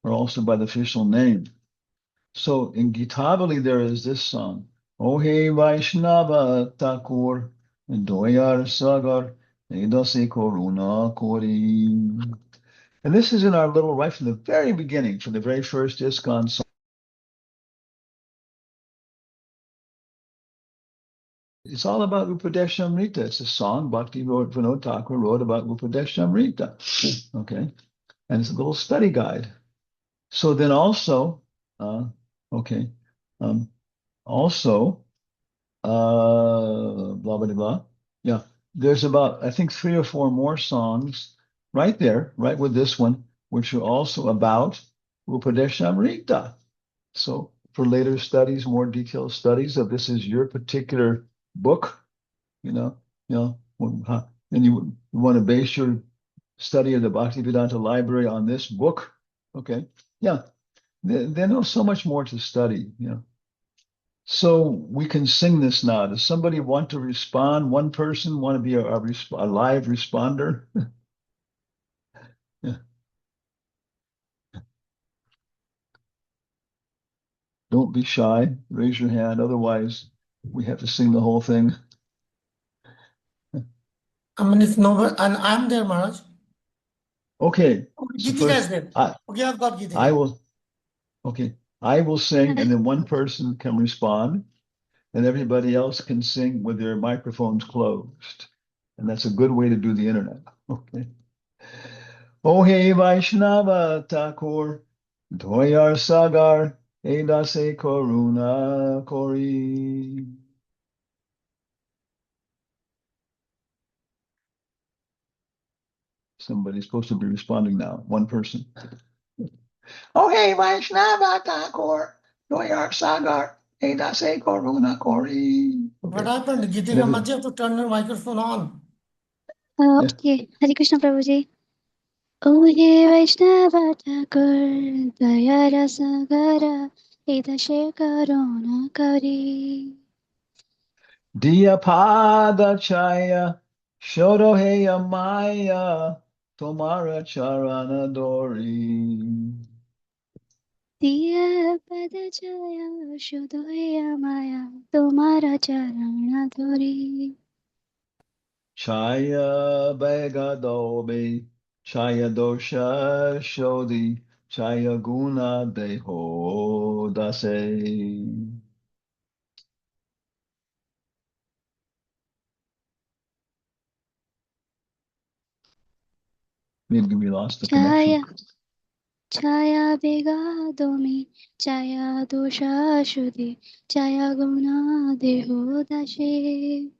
or also by the official name. So in Gitabali, there is this song, O Hey Vaishnava Thakur, Doyar Sagar, Edasi Koruna Kori. And this is in our little, right from the very beginning, from the very first ISKCON song. It's all about Upadeshamrita. It's a song Bhakti Vinod Thakur wrote about Upadeshamrita. Okay. And it's a little study guide. So then also, okay, also, blah, blah, blah. Yeah, there's about, I think, 3 or 4 more songs right there, right with this one, which are also about Upadeshamrita. So for later studies, more detailed studies of this is your particular book, and you want to base your study of the Bhaktivedanta library on this book. Okay. Yeah. They know so much more to study. So we can sing this now. Does somebody want to respond? One person want to be a live responder? Yeah. Don't be shy. Raise your hand. Otherwise, we have to sing the whole thing. I mean, if nobody, and I'm there, Maharaj. Okay. Okay, So Geetika is first, there. Okay, I've got Geetika. I will. Okay, I will sing, and then one person can respond, and everybody else can sing with their microphones closed. And that's a good way to do the internet. Okay. Oh hey Vaishnava Thakur, Dhoyar Sagar, Edase Koruna Kori. Somebody's supposed to be responding now. One person. Oh hey Vaishnava Thakur, Dhoyar Sagar, Edase Koruna Kori. What Okay. happened? And Geetika, must you have to turn your microphone on? Yeah. Okay. Hare Krishna Prabhuji. O ye Vaishnava Thakur, Daya Rasa Gara, Hidashe Karuna Kari. Diya Pada Chaya, Shodoheya Maya, Tomara Charana Dori. Diya Pada Jaya, Shudoya Maya, Tomara Charana Dhuri. Chaya Begadobe, Chaya Dosha Shodhi, Chaya Guna Deho Dase. Maybe we lost the connection. Chaya Bega Domi, Chaya Dosha Shuddhi, Chaya Guna Deho Dashe.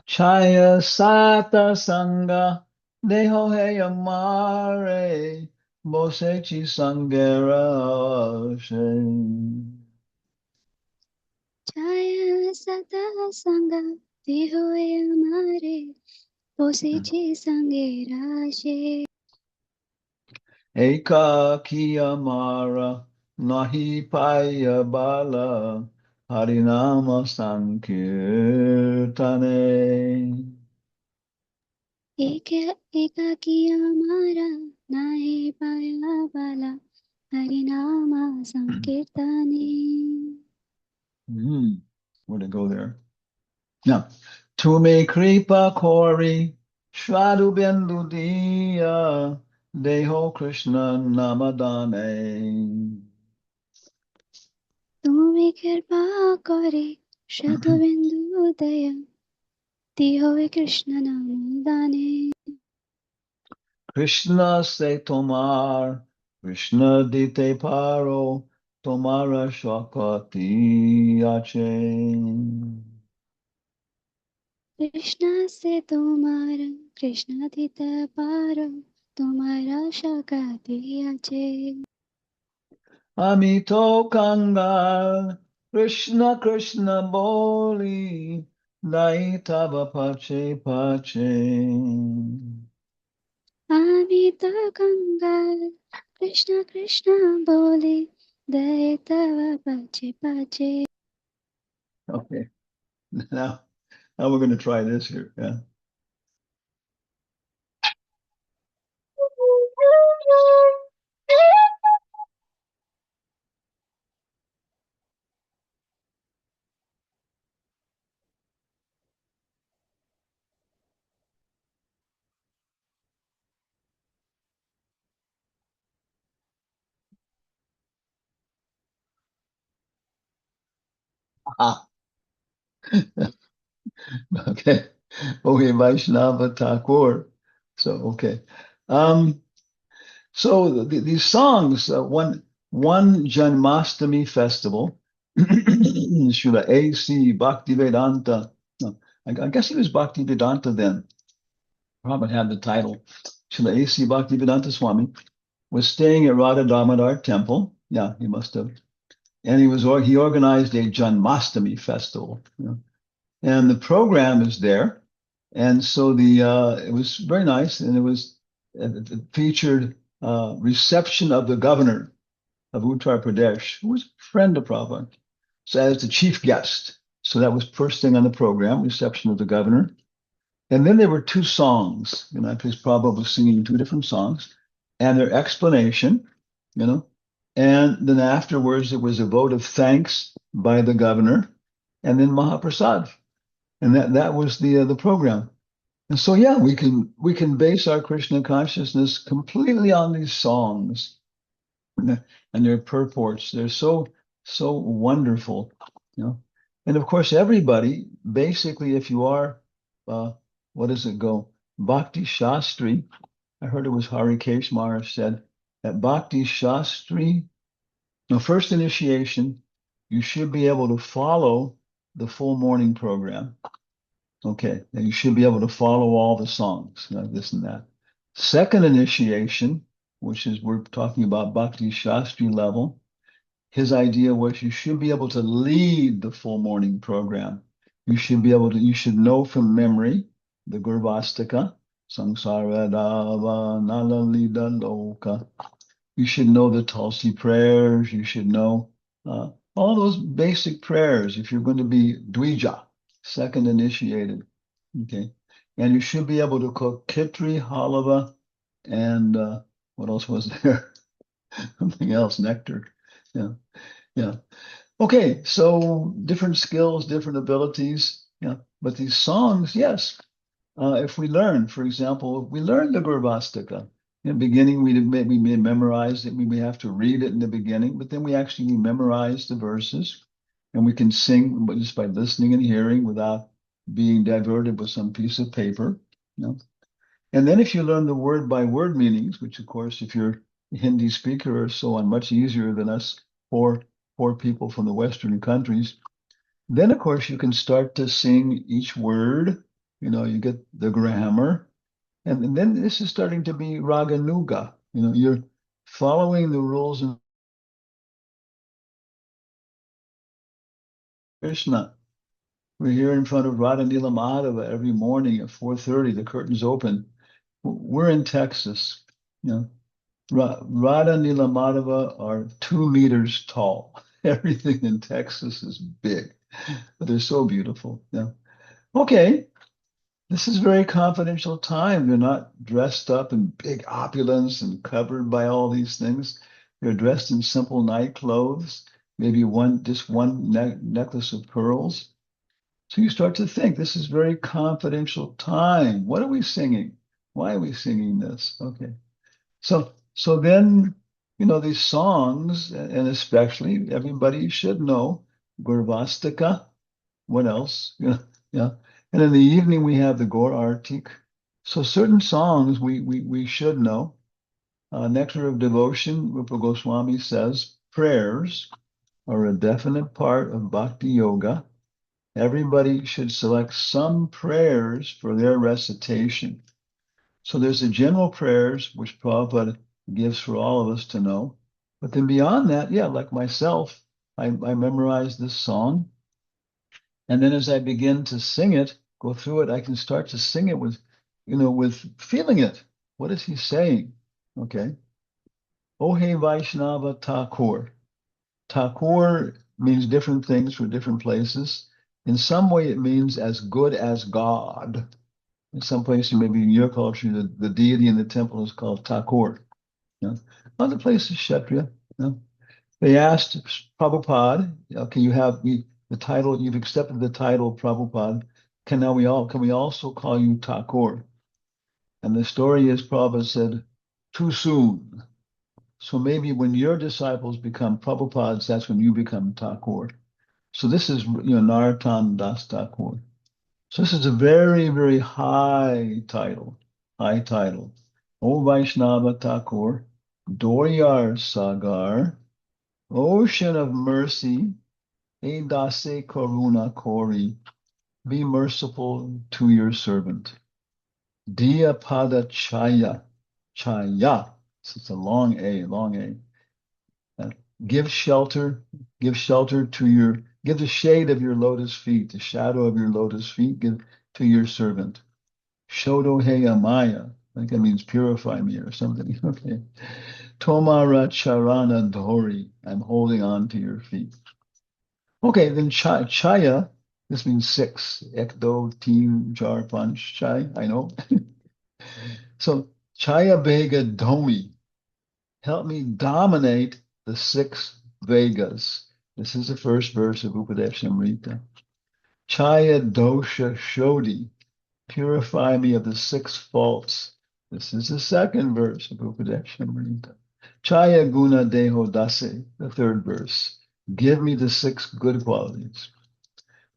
Chaya Sata Sangha, Deho Heya Mare, Bosechi Sangera She. Chaya Sata Sangha, Deho Yamare, Posichi Sange Rashe. Eka Kiyamara, Nahi Paya Bala, Harinama Sankirtane. Ekaki Amara, Nahi Paya Bala, Harinama Sankirtane. Where to go there? Now, Tume Kripa Kori, Shvadu Bendudiya, Deho Krishna Namadane. Tume তুমি কৃপা করে শতবিন্দু দয়া দিও কৃষ্ণ নাম দানে। Krishna se tomar, Krishna dite paro, tomara shakati ache. Krishna সে তোমার কৃষ্ণ দিত পার তোমারা শক্তি আছে। Amito Kangal, Krishna Krishna boli, Naitava pache pache. আমি তো গঙ্গার কৃষ্ণ কৃষ্ণ বলে দয়ে তব পাছে পাছে। Okay, now we're going to try this here. Yeah. Ah, okay. Okay, Vaishnava Thakur. So, okay. So these songs, one Janmastami festival, Srila A.C. Bhaktivedanta, no, I guess he was Bhaktivedanta then, probably had the title. Srila A.C. Bhaktivedanta Swami was staying at Radha Damodar temple. Yeah, he must have. And he organized a Janmastami festival. And the program is there. And so it was very nice, and it featured reception of the governor of Uttar Pradesh, who was a friend of Prabhupada, so as the chief guest. So that was first thing on the program, reception of the governor. And then there were two songs, because Prabhupada was singing two different songs, and their explanation, and then afterwards it was a vote of thanks by the governor, and then Mahaprasad, and that was the program. And so yeah, we can base our Krishna consciousness completely on these songs and their purports. They're so wonderful, And of course, everybody basically, if you are, what does it go? Bhakti Shastri. I heard it was Harikesh Maharaj said that Bhakti Shastri. No, first initiation, you should be able to follow the full morning program. Okay, and you should be able to follow all the songs, this and that. Second initiation, which is we're talking about Bhakti Shastri level, his idea was you should be able to lead the full morning program. You should know from memory the Gurvastaka, Samsara Dava Nalalida Loka. You should know the Tulsi prayers. You should know all those basic prayers if you're going to be Dvija, second initiated. Okay. And you should be able to cook kitri, halava, and what else was there? Something else, nectar. Yeah. Yeah. Okay. So different skills, different abilities. Yeah. But these songs, yes. If we learn, for example, if we learn the Gurvastaka, in the beginning we may memorize it. We may have to read it in the beginning, but then we actually memorize the verses, and we can sing just by listening and hearing without being diverted with some piece of paper. And then if you learn the word by word meanings, which of course, if you're a Hindi speaker or so on, much easier than us poor people from the Western countries, then of course you can start to sing each word. You get the grammar, and then this is starting to be raganuga. You're following the rules of Krishna. We're here in front of Radha Nila Madhava every morning at 4:30. The curtains open. We're in Texas. Radha Nila Madhava are 2 meters tall. Everything in Texas is big, but they're so beautiful. Yeah. Okay. This is very confidential time. They're not dressed up in big opulence and covered by all these things. They're dressed in simple night clothes, maybe just one necklace of pearls. So you start to think this is very confidential time. What are we singing? Why are we singing this? Okay. So then these songs, and especially everybody should know Gurvastaka. What else? Yeah. And in the evening we have the Gaur Artik. So certain songs we should know. Nectar of Devotion, Rupa Goswami says, prayers are a definite part of Bhakti Yoga. Everybody should select some prayers for their recitation. So there's the general prayers, which Prabhupada gives for all of us to know. But then beyond that, yeah, like myself, I memorized this song. And then as I begin to sing it, go through it, I can start to sing it with feeling it. What is he saying? Okay. Oh, hey, Vaishnava Thakur. Thakur means different things for different places. In some way, it means as good as God. In some places, maybe in your culture, the deity in the temple is called Thakur. Other places, Kshatriya. They asked Prabhupada, can you have the title? You've accepted the title Prabhupada. Can we also call you Thakur? And the story is Prabhupada said, too soon. So maybe when your disciples become Prabhupads, that's when you become Thakur. So this is, Narottam Das Thakur. So this is a very, very high title. O Vaishnava Thakur, Doryar Sagar, Ocean of Mercy, Edase Karuna Kori, be merciful to your servant. Diya Pada Chaya, Chaya, it's a long A. Give the shade of your lotus feet, the shadow of your lotus feet, give to your servant. Shodo Heya Maya, I think that means purify me or something. Okay. Tomara Charana Dhori, I'm holding on to your feet. Okay, then Chaya, this means six. Ekdo, Team, Jar, Punch, Chai, I know. So Chaya Vega Domi, help me dominate the six Vegas. This is the first verse of Upadeshamrita. Chaya Dosha Shodhi, purify me of the six faults. This is the second verse of Upadeshamrita. Chaya Guna Deho Dase, the third verse. Give me the six good qualities.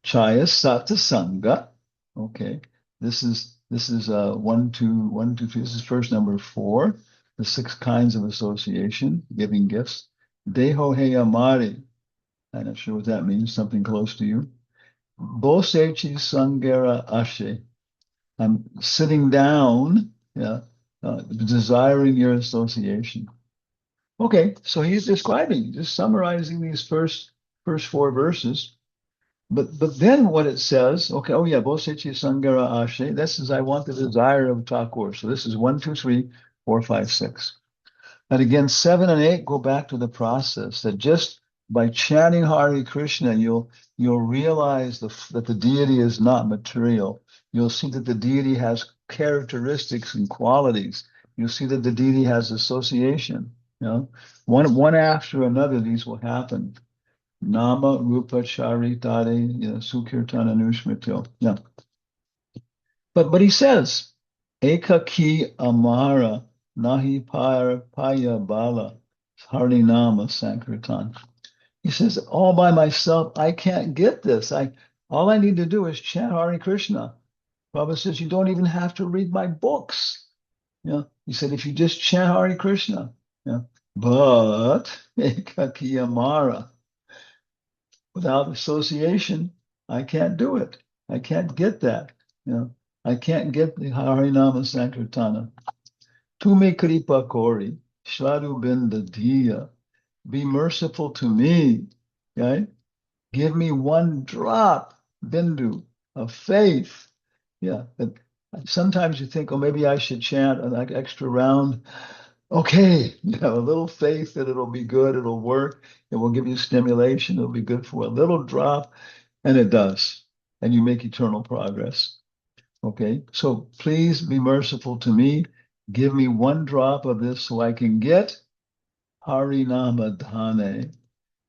Chaya Sata Sangha. Okay, this is 1, 2, 1, 2, 3. This is verse number 4. The six kinds of association, giving gifts. Deho Heya Mari. I'm not sure what that means. Something close to you. Bosechi Sangera Ashe. I'm sitting down, desiring your association. Okay, so he's describing, just summarizing these first 4 verses. But then what it says, okay, Bosechi Sangara Ashe, this is I want the desire of Thakur. So this is 1, 2, 3, 4, 5, 6. And again, 7 and 8 go back to the process that just by chanting Hare Krishna, you'll realize that the deity is not material. You'll see that the deity has characteristics and qualities. You'll see that the deity has association. One after another, these will happen. Nama Rupa Charitare Sukirtana Nushmito. Yeah. But he says, Ekaki Amara Nahi Paya Bala Harinama Sankirtan. He says, all by myself, I can't get this. All I need to do is chant Hare Krishna. Prabhupada says, you don't even have to read my books. He said, if you just chant Hare Krishna. But Ekaki Amara, without association, I can't do it. I can't get that. I can't get the Harinama Sankirtana. Tume Kripa Kori, Shladu Binda Diya, be merciful to me. Okay? Give me one drop, Bindu, of faith. Yeah. But sometimes you think, maybe I should chant an extra round. Okay, you have a little faith that it'll be good, it'll work, it will give you stimulation, it'll be good for a little drop, and it does. And you make eternal progress. Okay, so please be merciful to me. Give me one drop of this so I can get Harinama Dhane.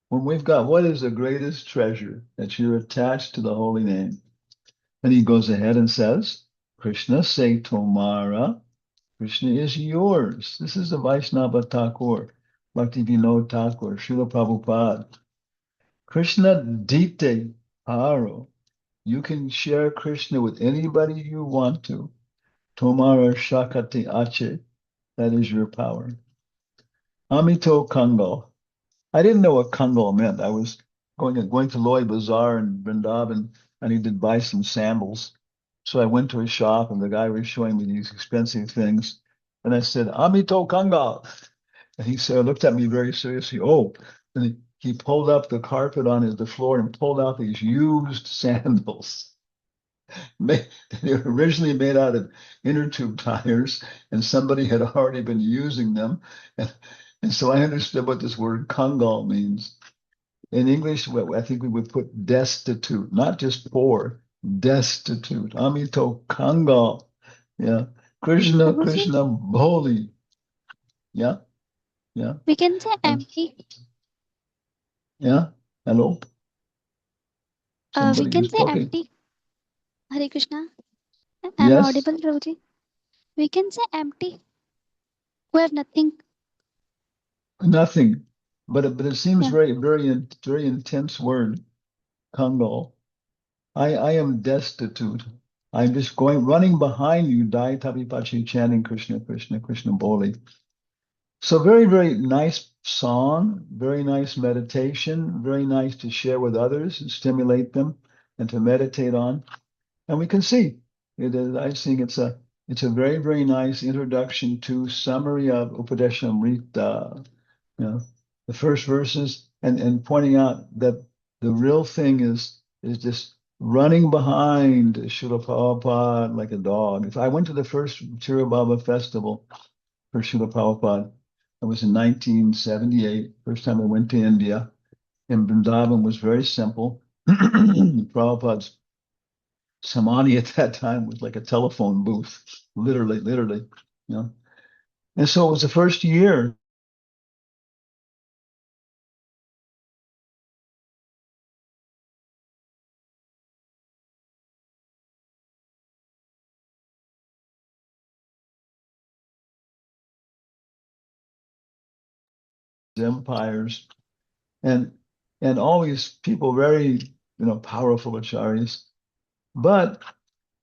When we've got what is the greatest treasure that you're attached to the holy name. And he goes ahead and says, Krishna say Tomara. Krishna is yours. This is the Vaishnava Thakur. Bhaktivinoda Thakur, Srila Prabhupada. Krishna Dite Aro. You can share Krishna with anybody you want to. Tomara Shakati Ache. That is your power. Amito Kangal. I didn't know what Kangal meant. I was going to Loy Bazaar in Vrindavan. I needed to buy some sandals. So I went to a shop and the guy was showing me these expensive things. And I said, Amito Kangal. And he said, looked at me very seriously. Oh, and he pulled up the carpet on the floor and pulled out these used sandals. They were originally made out of inner tube tires, and somebody had already been using them. And so I understood what this word Kangal means. In English, I think we would put destitute, not just poor, destitute. Amito Kangal. Yeah. Krishna, Prabhuji, Krishna, Boli. Yeah, yeah, we can say yeah, empty. yeah. Hello? We Somebody can is say talking. empty. Hare Krishna. Am I Yes, audible, Prabhuji? We can say empty. Who have nothing. nothing. But it seems Yeah. very intense word, Kangal. I am destitute. I'm just running behind you, Dai Tabi Pachi, chanting Krishna, Krishna, Krishna Boli. So very nice song, very nice meditation, very nice to share with others and stimulate them and to meditate on. And we can see it is, I think it's a very nice introduction to summary of Upadeshamrita, you know, the first verses and pointing out that the real thing is just running behind Srila Prabhupada like a dog. If I went to the first Tirubhava festival for Srila Prabhupada, it was in 1978, first time I went to India, and Vrindavan was very simple. Prabhupada's Samadhi at that time was like a telephone booth, literally, you know. And so it was the first year empires and all these people very, powerful acharyas. But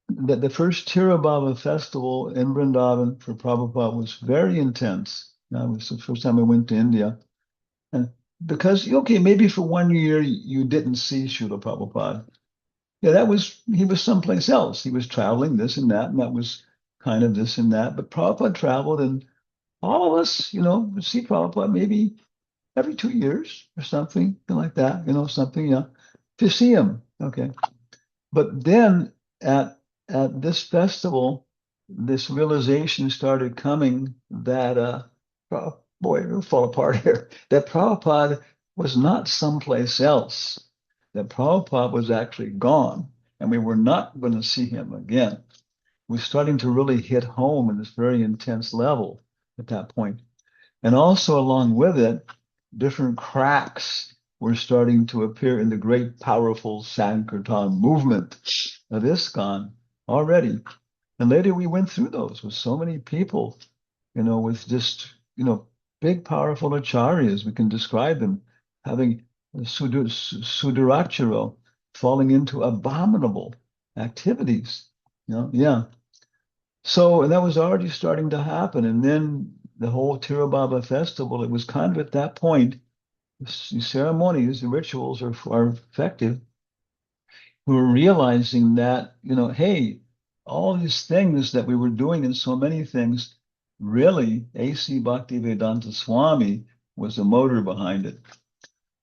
the first Tirabhava festival in Vrindavan for Prabhupada was very intense. That was the first time I went to India. And because, okay, maybe for 1 year you didn't see Srila Prabhupada. Yeah, he was someplace else. He was traveling this and that was kind of this and that. But Prabhupada traveled, and all of us, would see Prabhupada maybe every 2 years or something like that, something, to see him. Okay. But then at this festival, this realization started coming that boy, it'll fall apart here. That Prabhupada was not someplace else. That Prabhupada was actually gone, and we were not going to see him again. We're starting to really hit home in this very intense level at that point. And also along with it, different cracks were starting to appear in the great, powerful Sankirtan movement of ISKCON already. And later we went through those with so many people, with just, big, powerful acharyas. We can describe them having Suduracharo falling into abominable activities. Yeah. So, and that was already starting to happen. And then the whole Tirabhava festival, it was kind of at that point, the ceremonies, the rituals are effective. We were realizing that, hey, all these things that we were doing and so many things, really, A.C. Bhaktivedanta Swami was the motor behind it.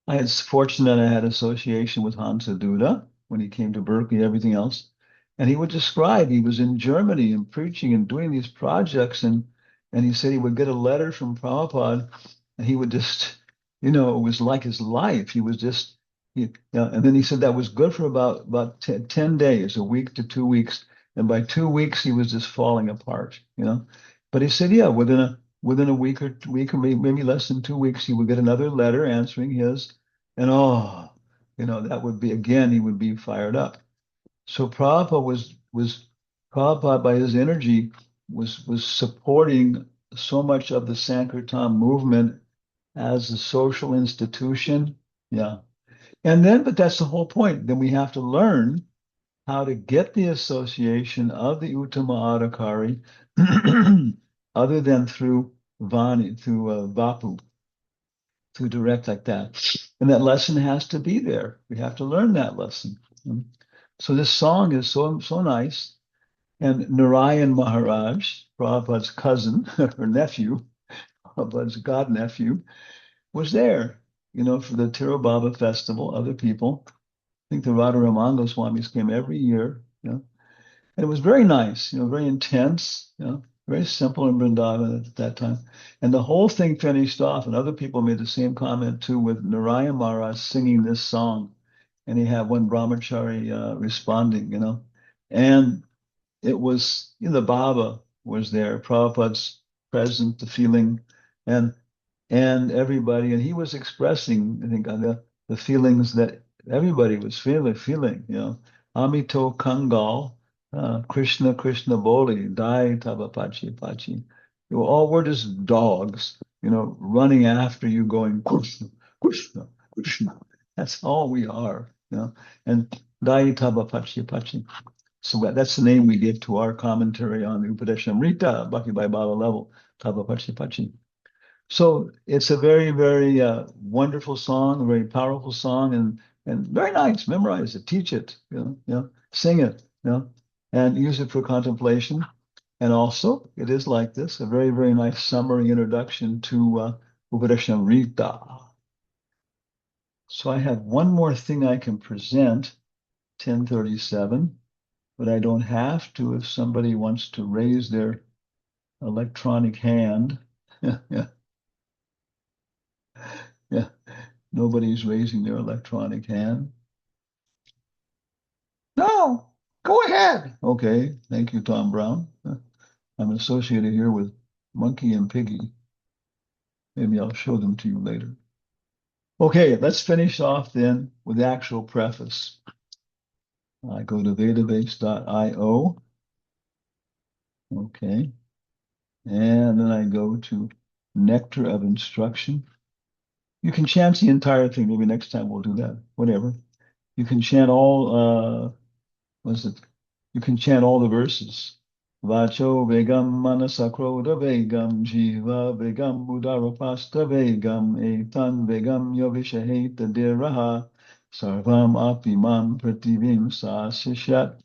I had fortunate I had association with Hansa Duda when he came to Berkeley, everything else. And he would describe, he was in Germany and preaching and doing these projects. And he said he would get a letter from Prabhupada and he would just, it was like his life. He was just, and then he said that was good for about 10 days, a week to 2 weeks. And by 2 weeks, he was just falling apart. But he said, yeah, within a week or maybe less than 2 weeks, he would get another letter answering his, and that would be again, he would be fired up. So Prabhupada was Prabhupada by his energy was supporting so much of the Sankirtan movement as a social institution. Yeah. And then, but that's the whole point. Then we have to learn how to get the association of the Uttama Adhikari other than through Vani, through Vapu, through direct like that. And that lesson has to be there. We have to learn that lesson. So this song is so nice. And Narayan Maharaj, Prabhupada's cousin or nephew, Prabhupada's godnephew, was there, for the Tirubhava festival. Other people, I think the Radharaman Goswamis came every year, and it was very nice, very intense, very simple in Vrindavan at that time. And the whole thing finished off, and other people made the same comment too, with Narayan Maharaj singing this song. And he had one brahmachari responding, and it was, the Baba was there, Prabhupada's present, the feeling, and everybody, and he was expressing, I think, the feelings that everybody was feeling, Amito Kangal, Krishna Krishna Boli, Dai Taba Pachi Pachi. We're just dogs, running after you, going Krishna, Krishna, Krishna. That's all we are, and Dai Taba Pachi Pachi. So that's the name we give to our commentary on the Upadeshamrita, Bhakti by Baba level, Taba Pachi Pachi. So it's a very, very wonderful song, a very powerful song, and very nice. Memorize it, teach it, sing it, and use it for contemplation. And also, it is like this, a very, very nice summary introduction to Upadeshamrita. So I have one more thing I can present, 1037, but I don't have to if somebody wants to raise their electronic hand. Yeah. Yeah, nobody's raising their electronic hand. No, go ahead. Okay, thank you, Tom Brown. I'm associated here with Monkey and Piggy. Maybe I'll show them to you later. Okay, let's finish off then with the actual preface. I go to database.io. Okay, and then I go to Nectar of Instruction. You can chant the entire thing. Maybe next time we'll do that. Whatever. You can chant all, you can chant all the verses. Vacho vegam manasakroda vegam jiva vegam udarapasta vegam etan vegam yovishaheta diraha sarvam apimam prativim sasishat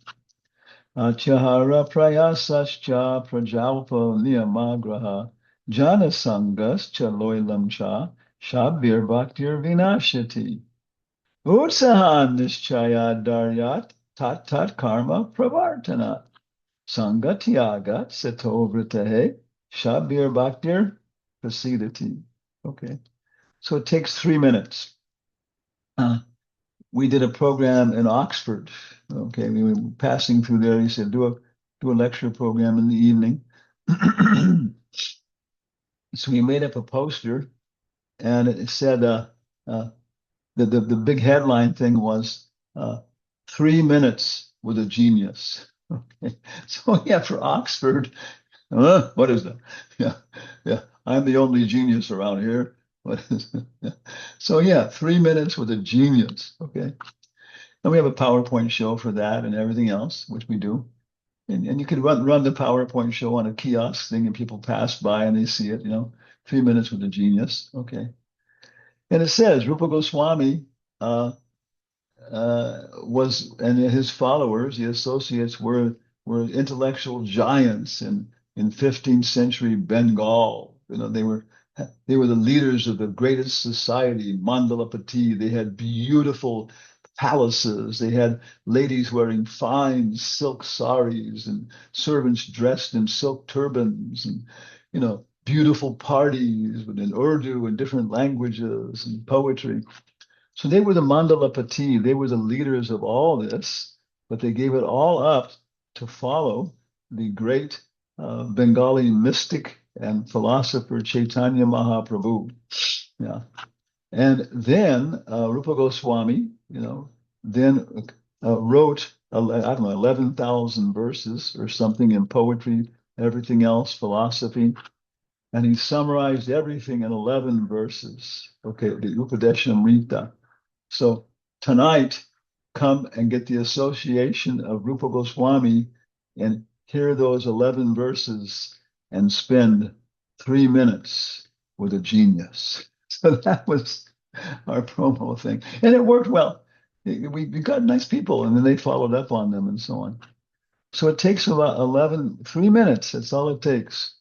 achahara prayasascha prajalpa niyamagraha janasangas cha loilam cha shabir bhaktir vinashati utsahan nischaya daryat tat tat karma pravartanat Sangatyagat Satovritahe Shabir Bhaktir Prasidati. Okay. So it takes 3 minutes. We did a program in Oxford. Okay, we were passing through there. He said, do a lecture program in the evening. So we made up a poster, and it said the big headline thing was 3 minutes with a genius. Okay, so yeah, for Oxford, what is that? Yeah. I'm the only genius around here. What is it? Yeah. So yeah, 3 minutes with a genius. Okay, and we have a PowerPoint show for that and everything else, which we do. And you could run the PowerPoint show on a kiosk thing, and people pass by and they see it. 3 minutes with a genius. Okay, and it says Rupa Goswami and his followers, the associates, were intellectual giants in 15th century Bengal. They were the leaders of the greatest society, Mandalapati. They had beautiful palaces. They had ladies wearing fine silk saris and servants dressed in silk turbans, and beautiful parties in Urdu and different languages and poetry. So they were the Mandalapati, they were the leaders of all this, but they gave it all up to follow the great Bengali mystic and philosopher Chaitanya Mahaprabhu. Yeah. And then Rupa Goswami, then wrote, I don't know, 11,000 verses or something in poetry, everything else, philosophy. and he summarized everything in 11 verses. Okay, the Upadeshamrita. So tonight, come and get the association of Rupa Goswami and hear those 11 verses and spend 3 minutes with a genius. So that was our promo thing. And it worked well. We got nice people, and then they followed up on them and so on. So it takes about 3 minutes. That's all it takes.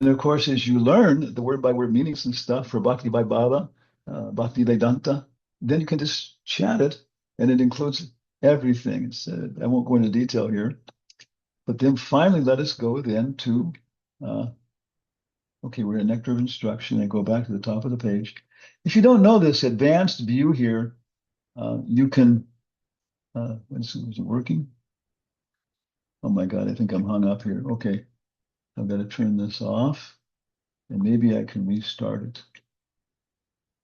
And of course, as you learn the word by word meanings and stuff for Bhakti by Baba, Bhakti Vedanta, then you can just chat it, and it includes everything. I won't go into detail here, but then finally let us go then to, okay, we're in Nectar of Instruction. I go back to the top of the page. If you don't know this advanced view here, you can, is it working? Oh my God, I think I'm hung up here. Okay, I've got to turn this off, and maybe I can restart it.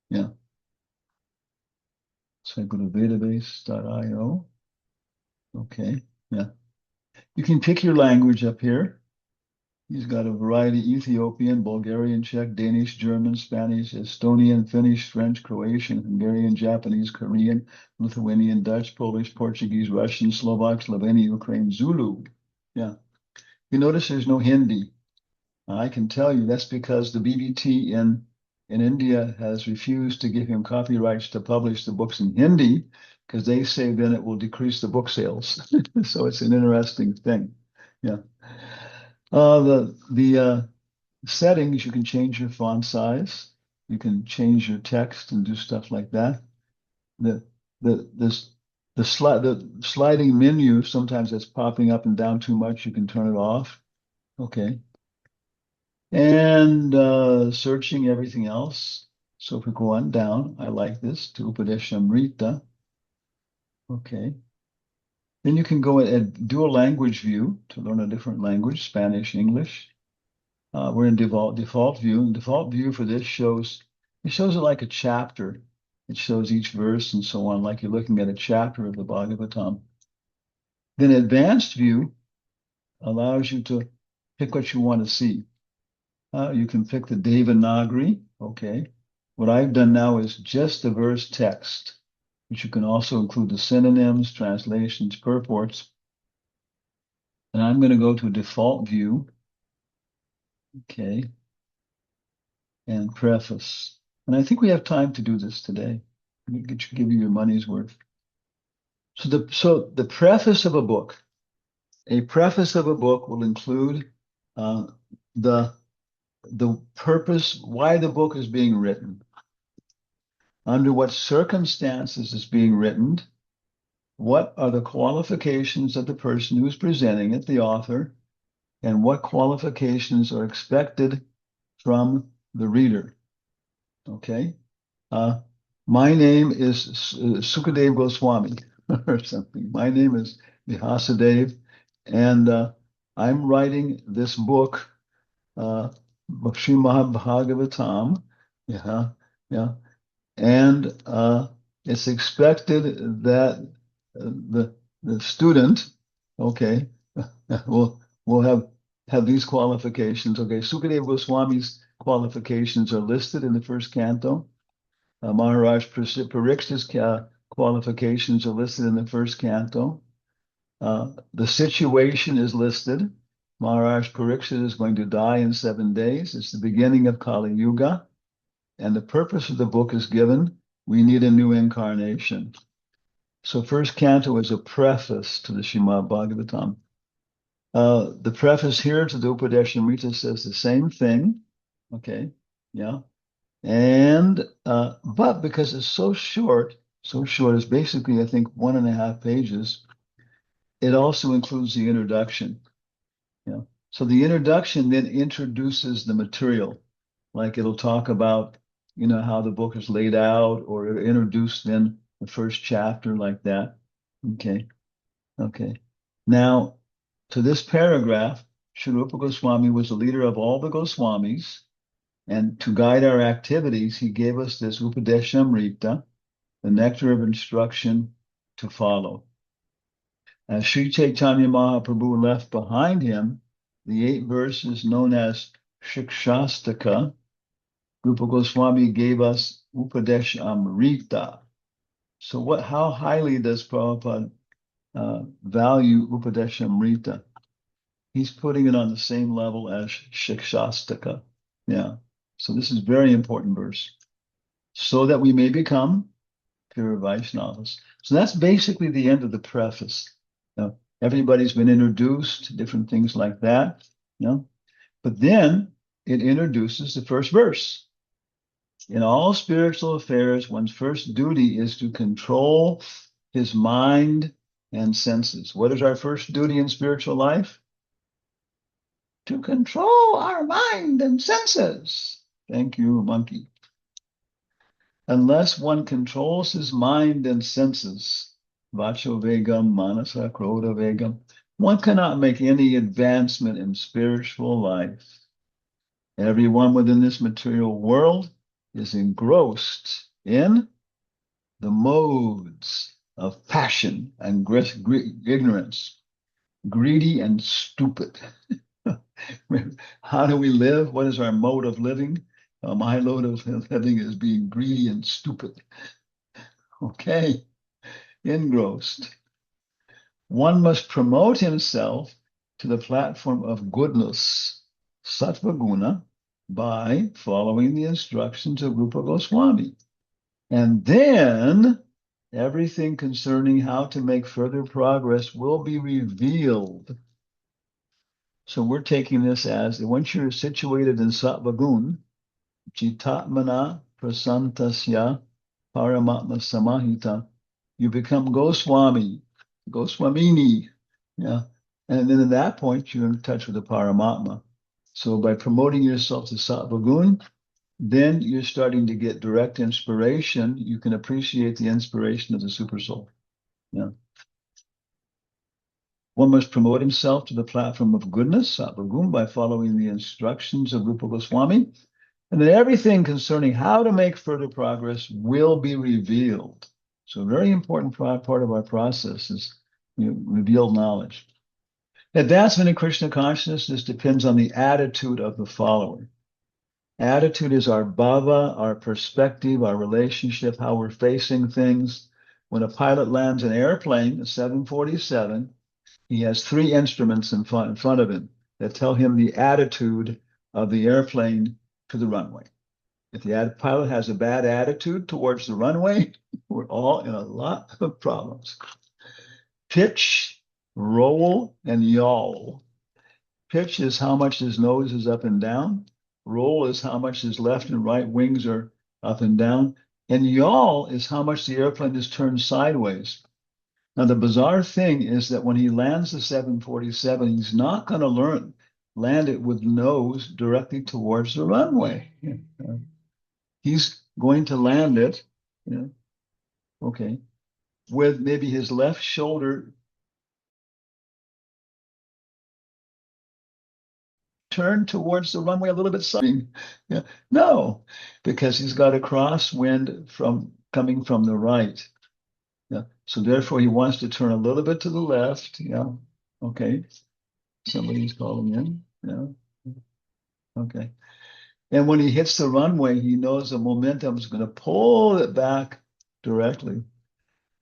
Yeah. So I go to database.io. Okay, yeah. You can pick your language up here. He's got a variety: Ethiopian, Bulgarian, Czech, Danish, German, Spanish, Estonian, Finnish, French, Croatian, Hungarian, Japanese, Korean, Lithuanian, Dutch, Polish, Portuguese, Russian, Slovak, Slovenian, Ukraine, Zulu. Yeah. You notice there's no Hindi. I can tell you that's because the BBT in India has refused to give him copyrights to publish the books in Hindi because they say then it will decrease the book sales. So it's an interesting thing. Yeah. The settings, you can change your font size. You can change your text and do stuff like that. The the this the sliding menu, sometimes it's popping up and down too much. You can turn it off. Okay. And searching everything else. So if we go on down, I like this, to Upadeshamrita. Okay. Then you can go and do a language view to learn a different language, Spanish, English. We're in default view. And default view for this shows it like a chapter. It shows each verse and so on, like you're looking at a chapter of the Bhagavatam. Then advanced view allows you to pick what you want to see. You can pick the Devanagari. Okay. What I've done now is just the verse text, which you can also include the synonyms, translations, purports. And I'm going to go to default view. Okay. And preface. And I think we have time to do this today. Give you your money's worth. So the preface of a book. A preface of a book will include the purpose, why the book is being written, under what circumstances it's being written, what are the qualifications of the person who's presenting it, the author, and what qualifications are expected from the reader. Okay? My name is Sukadev Goswami or something. My name is Vihasadev, and I'm writing this book, Srimad Bhagavatam. Yeah, yeah. And it's expected that the student, okay, will have these qualifications. Okay, Sukadeva Goswami's qualifications are listed in the first canto. Maharaj Parikshit's qualifications are listed in the first canto. The situation is listed. Maharaj Parikshit is going to die in 7 days. It's the beginning of Kali Yuga. And the purpose of the book is given. We need a new incarnation. So first canto is a preface to the Srimad Bhagavatam. The preface here to the Upadeshamrita says the same thing. Okay, yeah. And but because it's so short, it's basically, I think, 1.5 pages, it also includes the introduction. Yeah. So the introduction then introduces the material. Like it'll talk about, how the book is laid out, or it'll introduce then the first chapter like that. Okay. Okay. Now, to this paragraph, Sri Rupa Goswami was the leader of all the Goswamis, and to guide our activities, he gave us this Upadeshamrita, the nectar of instruction to follow. As Sri Chaitanya Mahaprabhu left behind him the 8 verses known as Shikshastaka, Rupa Goswami gave us Upadesh Amrita. So how highly does Prabhupada value Upadesh Amrita? He's putting it on the same level as Shikshastaka. Yeah. So this is a very important verse. So that we may become pure Vaishnavas. So that's basically the end of the preface. Everybody's been introduced, different things like that. But then it introduces the first verse. In all spiritual affairs, one's first duty is to control his mind and senses. What is our first duty in spiritual life? To control our mind and senses. Thank you, monkey. Unless one controls his mind and senses, vacho vegam, manasa, krodha vegam, one cannot make any advancement in spiritual life. Everyone within this material world is engrossed in the modes of passion and ignorance, greedy and stupid. How do we live? What is our mode of living? My mode of living is being greedy and stupid. Okay, engrossed. One must promote himself to the platform of goodness, sattva guna, by following the instructions of Rupa Goswami. And then everything concerning how to make further progress will be revealed. So we're taking this as once you're situated in sattva gun, Jitatmana prasantasya paramatma samahita, you become Goswami, Goswamini. Yeah. And then at that point, you're in touch with the Paramatma. So by promoting yourself to sattva gun, then you're starting to get direct inspiration. You can appreciate the inspiration of the Supersoul. Yeah. One must promote himself to the platform of goodness, sattva gun, by following the instructions of Rupa Goswami. And then everything concerning how to make further progress will be revealed. So a very important part of our process is revealed knowledge. Advancement in Krishna consciousness depends on the attitude of the follower. Attitude is our bhava, our perspective, our relationship, how we're facing things. When a pilot lands an airplane, a 747, he has 3 instruments in front of him that tell him the attitude of the airplane to the runway. If the pilot has a bad attitude towards the runway, we're all in a lot of problems. Pitch, roll, and yawl. Pitch is how much his nose is up and down. Roll is how much his left and right wings are up and down. And yawl is how much the airplane is turned sideways. Now, the bizarre thing is that when he lands the 747, he's not going to land it with nose directly towards the runway. He's going to land it, okay, with maybe his left shoulder turned towards the runway a little bit side. Yeah. No, because he's got a crosswind coming from the right. Yeah. So therefore he wants to turn a little bit to the left. Yeah. Okay. Somebody's calling in. Yeah. Okay. And when he hits the runway, he knows the momentum is going to pull it back directly.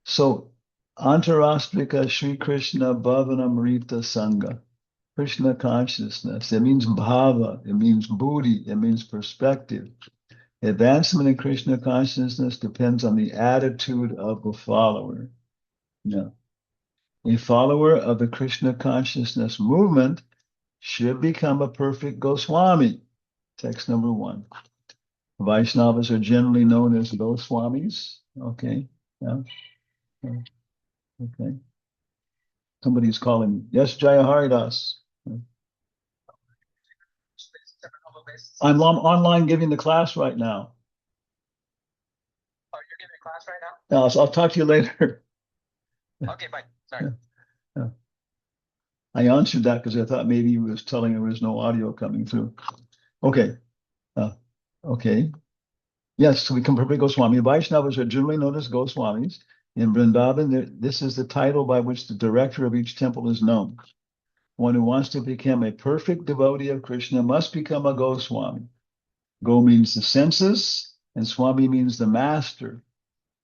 So, Antarastrika Sri Krishna Bhavanamrita Sangha, Krishna consciousness, it means bhava, it means buddhi, it means perspective. Advancement in Krishna consciousness depends on the attitude of the follower. Yeah. A follower of the Krishna consciousness movement should become a perfect Goswami. Text number 1. Vaishnavas are generally known as Goswamis. Okay. Yeah. Okay. Somebody's calling. Yes, Jaya Haridas. I'm online giving the class right now. Oh, you're giving a class right now? No, so I'll talk to you later. Okay, fine. Sorry. Yeah. I answered that because I thought maybe he was telling there was no audio coming through. Okay. Okay. Yes, so we can perfect Goswami. Vaishnavas are generally known as Goswamis. In Vrindavan, this is the title by which the director of each temple is known. One who wants to become a perfect devotee of Krishna must become a Goswami. Go means the senses, and Swami means the master.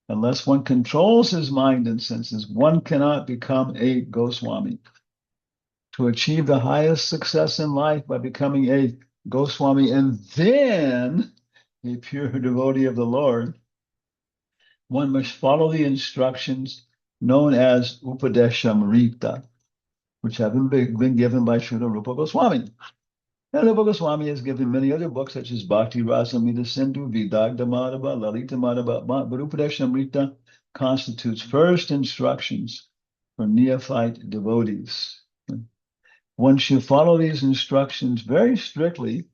Unless one controls his mind and senses, one cannot become a Goswami. To achieve the highest success in life by becoming a Goswami and then a pure devotee of the Lord, one must follow the instructions known as Upadeshamrita, which have been given by Srila Rupa Goswami. And Rupa Goswami has given many other books such as Bhakti Rasamrita Sindhu, Vidagdha Madhava, Lalita Madhava, but Upadeshamrita constitutes first instructions for neophyte devotees. Once you follow these instructions very strictly,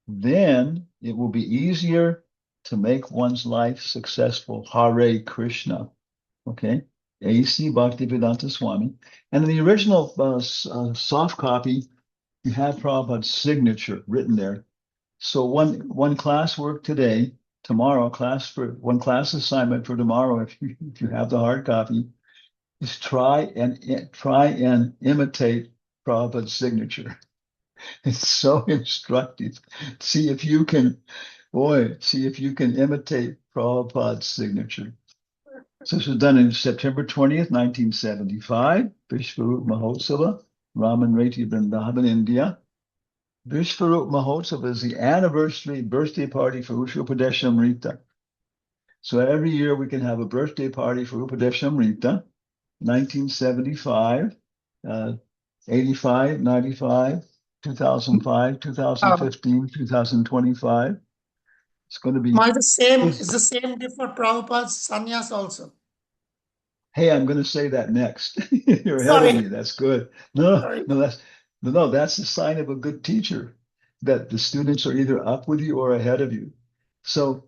then it will be easier to make one's life successful. Hare Krishna. Okay? A.C. Bhaktivedanta Swami. And in the original soft copy, you have Prabhupada's signature written there. So one class work today, tomorrow, one class assignment for tomorrow, if you have the hard copy, is try and imitate Prabhupada's signature. It's so instructive. See if you can imitate Prabhupada's signature. So this was done in September 20th, 1975, Vishvarup Mahotsava, Raman Reti Vrindavan, India. Vishvarup Mahotsava is the anniversary birthday party for Upadeshamrita. So every year we can have a birthday party for Upadeshamrita, 1975, 85, 95, 2005, 2015, 2025. It's going to be. Is the same day for Prabhupada's sannyas also? Hey, I'm going to say that next. You're ahead Sorry. of me. That's good. No, Sorry. that's the sign of a good teacher, that the students are either up with you or ahead of you. So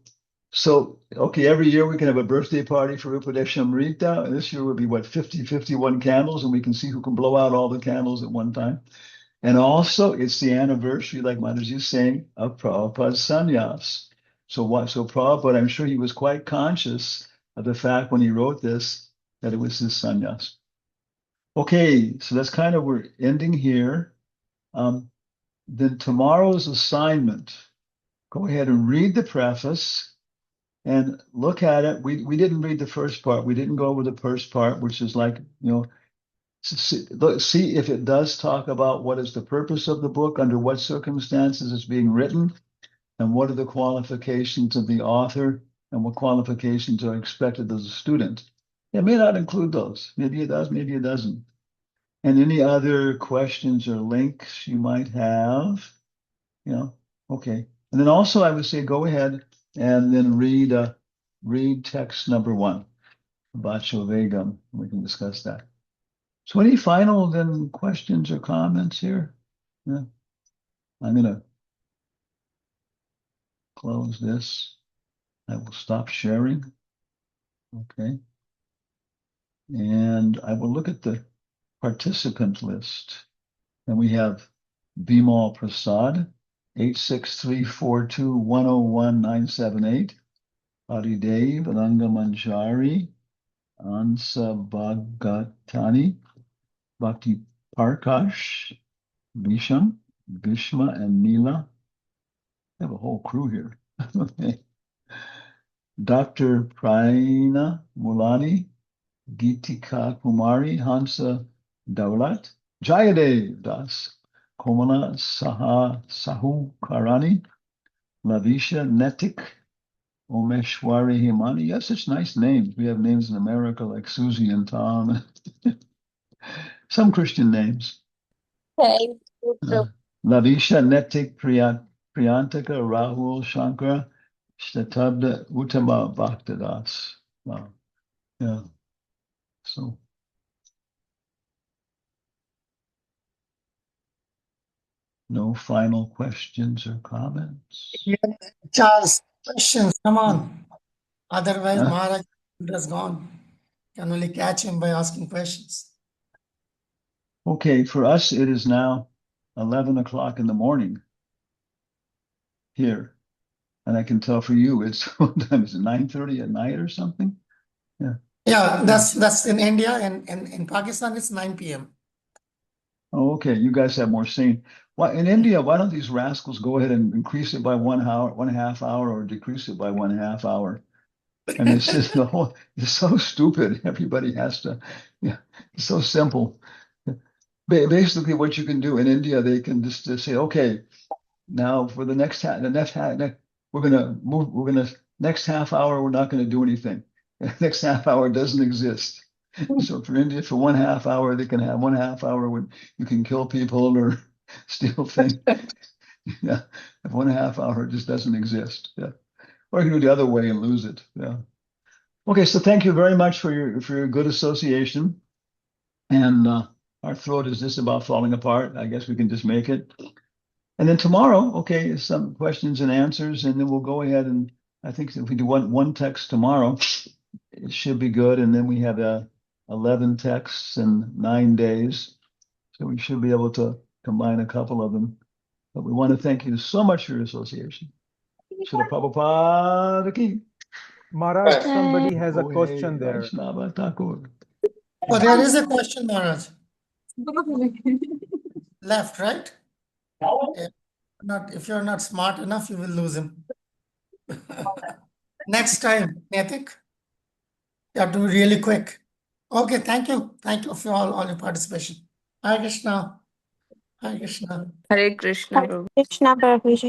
okay, every year we can have a birthday party for Upadeshamrita. And this year will be 51 candles, and we can see who can blow out all the candles at one time. And also, it's the anniversary, like Mataji is saying, of Prabhupada's sannyas. So Prabhupada, I'm sure he was quite conscious of the fact when he wrote this that it was his sannyas. Okay, so that's kind of, we're ending here. Then tomorrow's assignment, go ahead and read the preface and look at it. We didn't read the first part. We didn't go over the first part, which is like, see if it does talk about what is the purpose of the book, under what circumstances it's being written, and what are the qualifications of the author, and what qualifications are expected as a student. It may not include those. Maybe it does, maybe it doesn't. And any other questions or links you might have, okay. And then also I would say go ahead and then read text number 1, Bacho Vegam. We can discuss that. So any final then questions or comments here? Yeah. I'm going to close this. I will stop sharing. Okay. And I will look at the participant list. And we have Bimal Prasad, 86342101978. Adidev, Ananga Manjari, Ansa Bhagatani, Bhakti Parkash, Bisham, Bhishma, and Neela. I have a whole crew here. Dr. Praina Mulani, Geetika Kumari, Hansa Daulat, Jayadev Das, Komala Sahu Karani, Lavisha Netik, Omeshwari Himani. You have such nice names. We have names in America like Susie and Tom. Some Christian names. Thank you, Lavisha Netik Priyantaka Rahul Shankara Shatabda Uttama Bhaktadas. Wow. Yeah. So no final questions or comments. Yeah, Charles, questions, come on. Otherwise, Huh? Maharaj has gone. Can only catch him by asking questions. Okay, for us, it is now 11 o'clock in the morning here. And I can tell for you, it's what time is it, 9:30 at night or something? Yeah. Yeah, that's in India, and in Pakistan it's 9 p.m. Oh, okay, you guys have more sane. Why in India, why don't these rascals go ahead and increase it by 1 hour, 1/2 hour, or decrease it by 1/2 hour? I mean, it's just it's so stupid. Everybody has to, yeah, it's so simple. Basically, what you can do in India, they can just say, okay, now for the next we're gonna move. Next half hour, we're not gonna do anything. Next half hour doesn't exist. So for India, for 1/2 hour, they can have 1/2 hour when you can kill people or steal things. Yeah, if 1/2 hour just doesn't exist. Yeah, or you can do the other way and lose it. Yeah. Okay, so thank you very much for your good association. And our throat is just about falling apart. I guess we can just make it. And then tomorrow, okay, some questions and answers, and then we'll go ahead and I think if we do one text tomorrow, it should be good. And then we have 11 texts in 9 days, so we should be able to combine a couple of them. But we want to thank you so much for your association. Srila Prabhupada ki. Maharaj, somebody has a Oh, question hey, there. Vaishnava Thakur. Oh, there is a question, Maharaj. Left, right? If you're not smart enough, you will lose him. Next time, Netik, you have to be really quick. Okay, thank you. Thank you for all your participation. Hare Krishna. Hare Krishna. Hare Krishna, Prabhu. Krishna Prabhuji.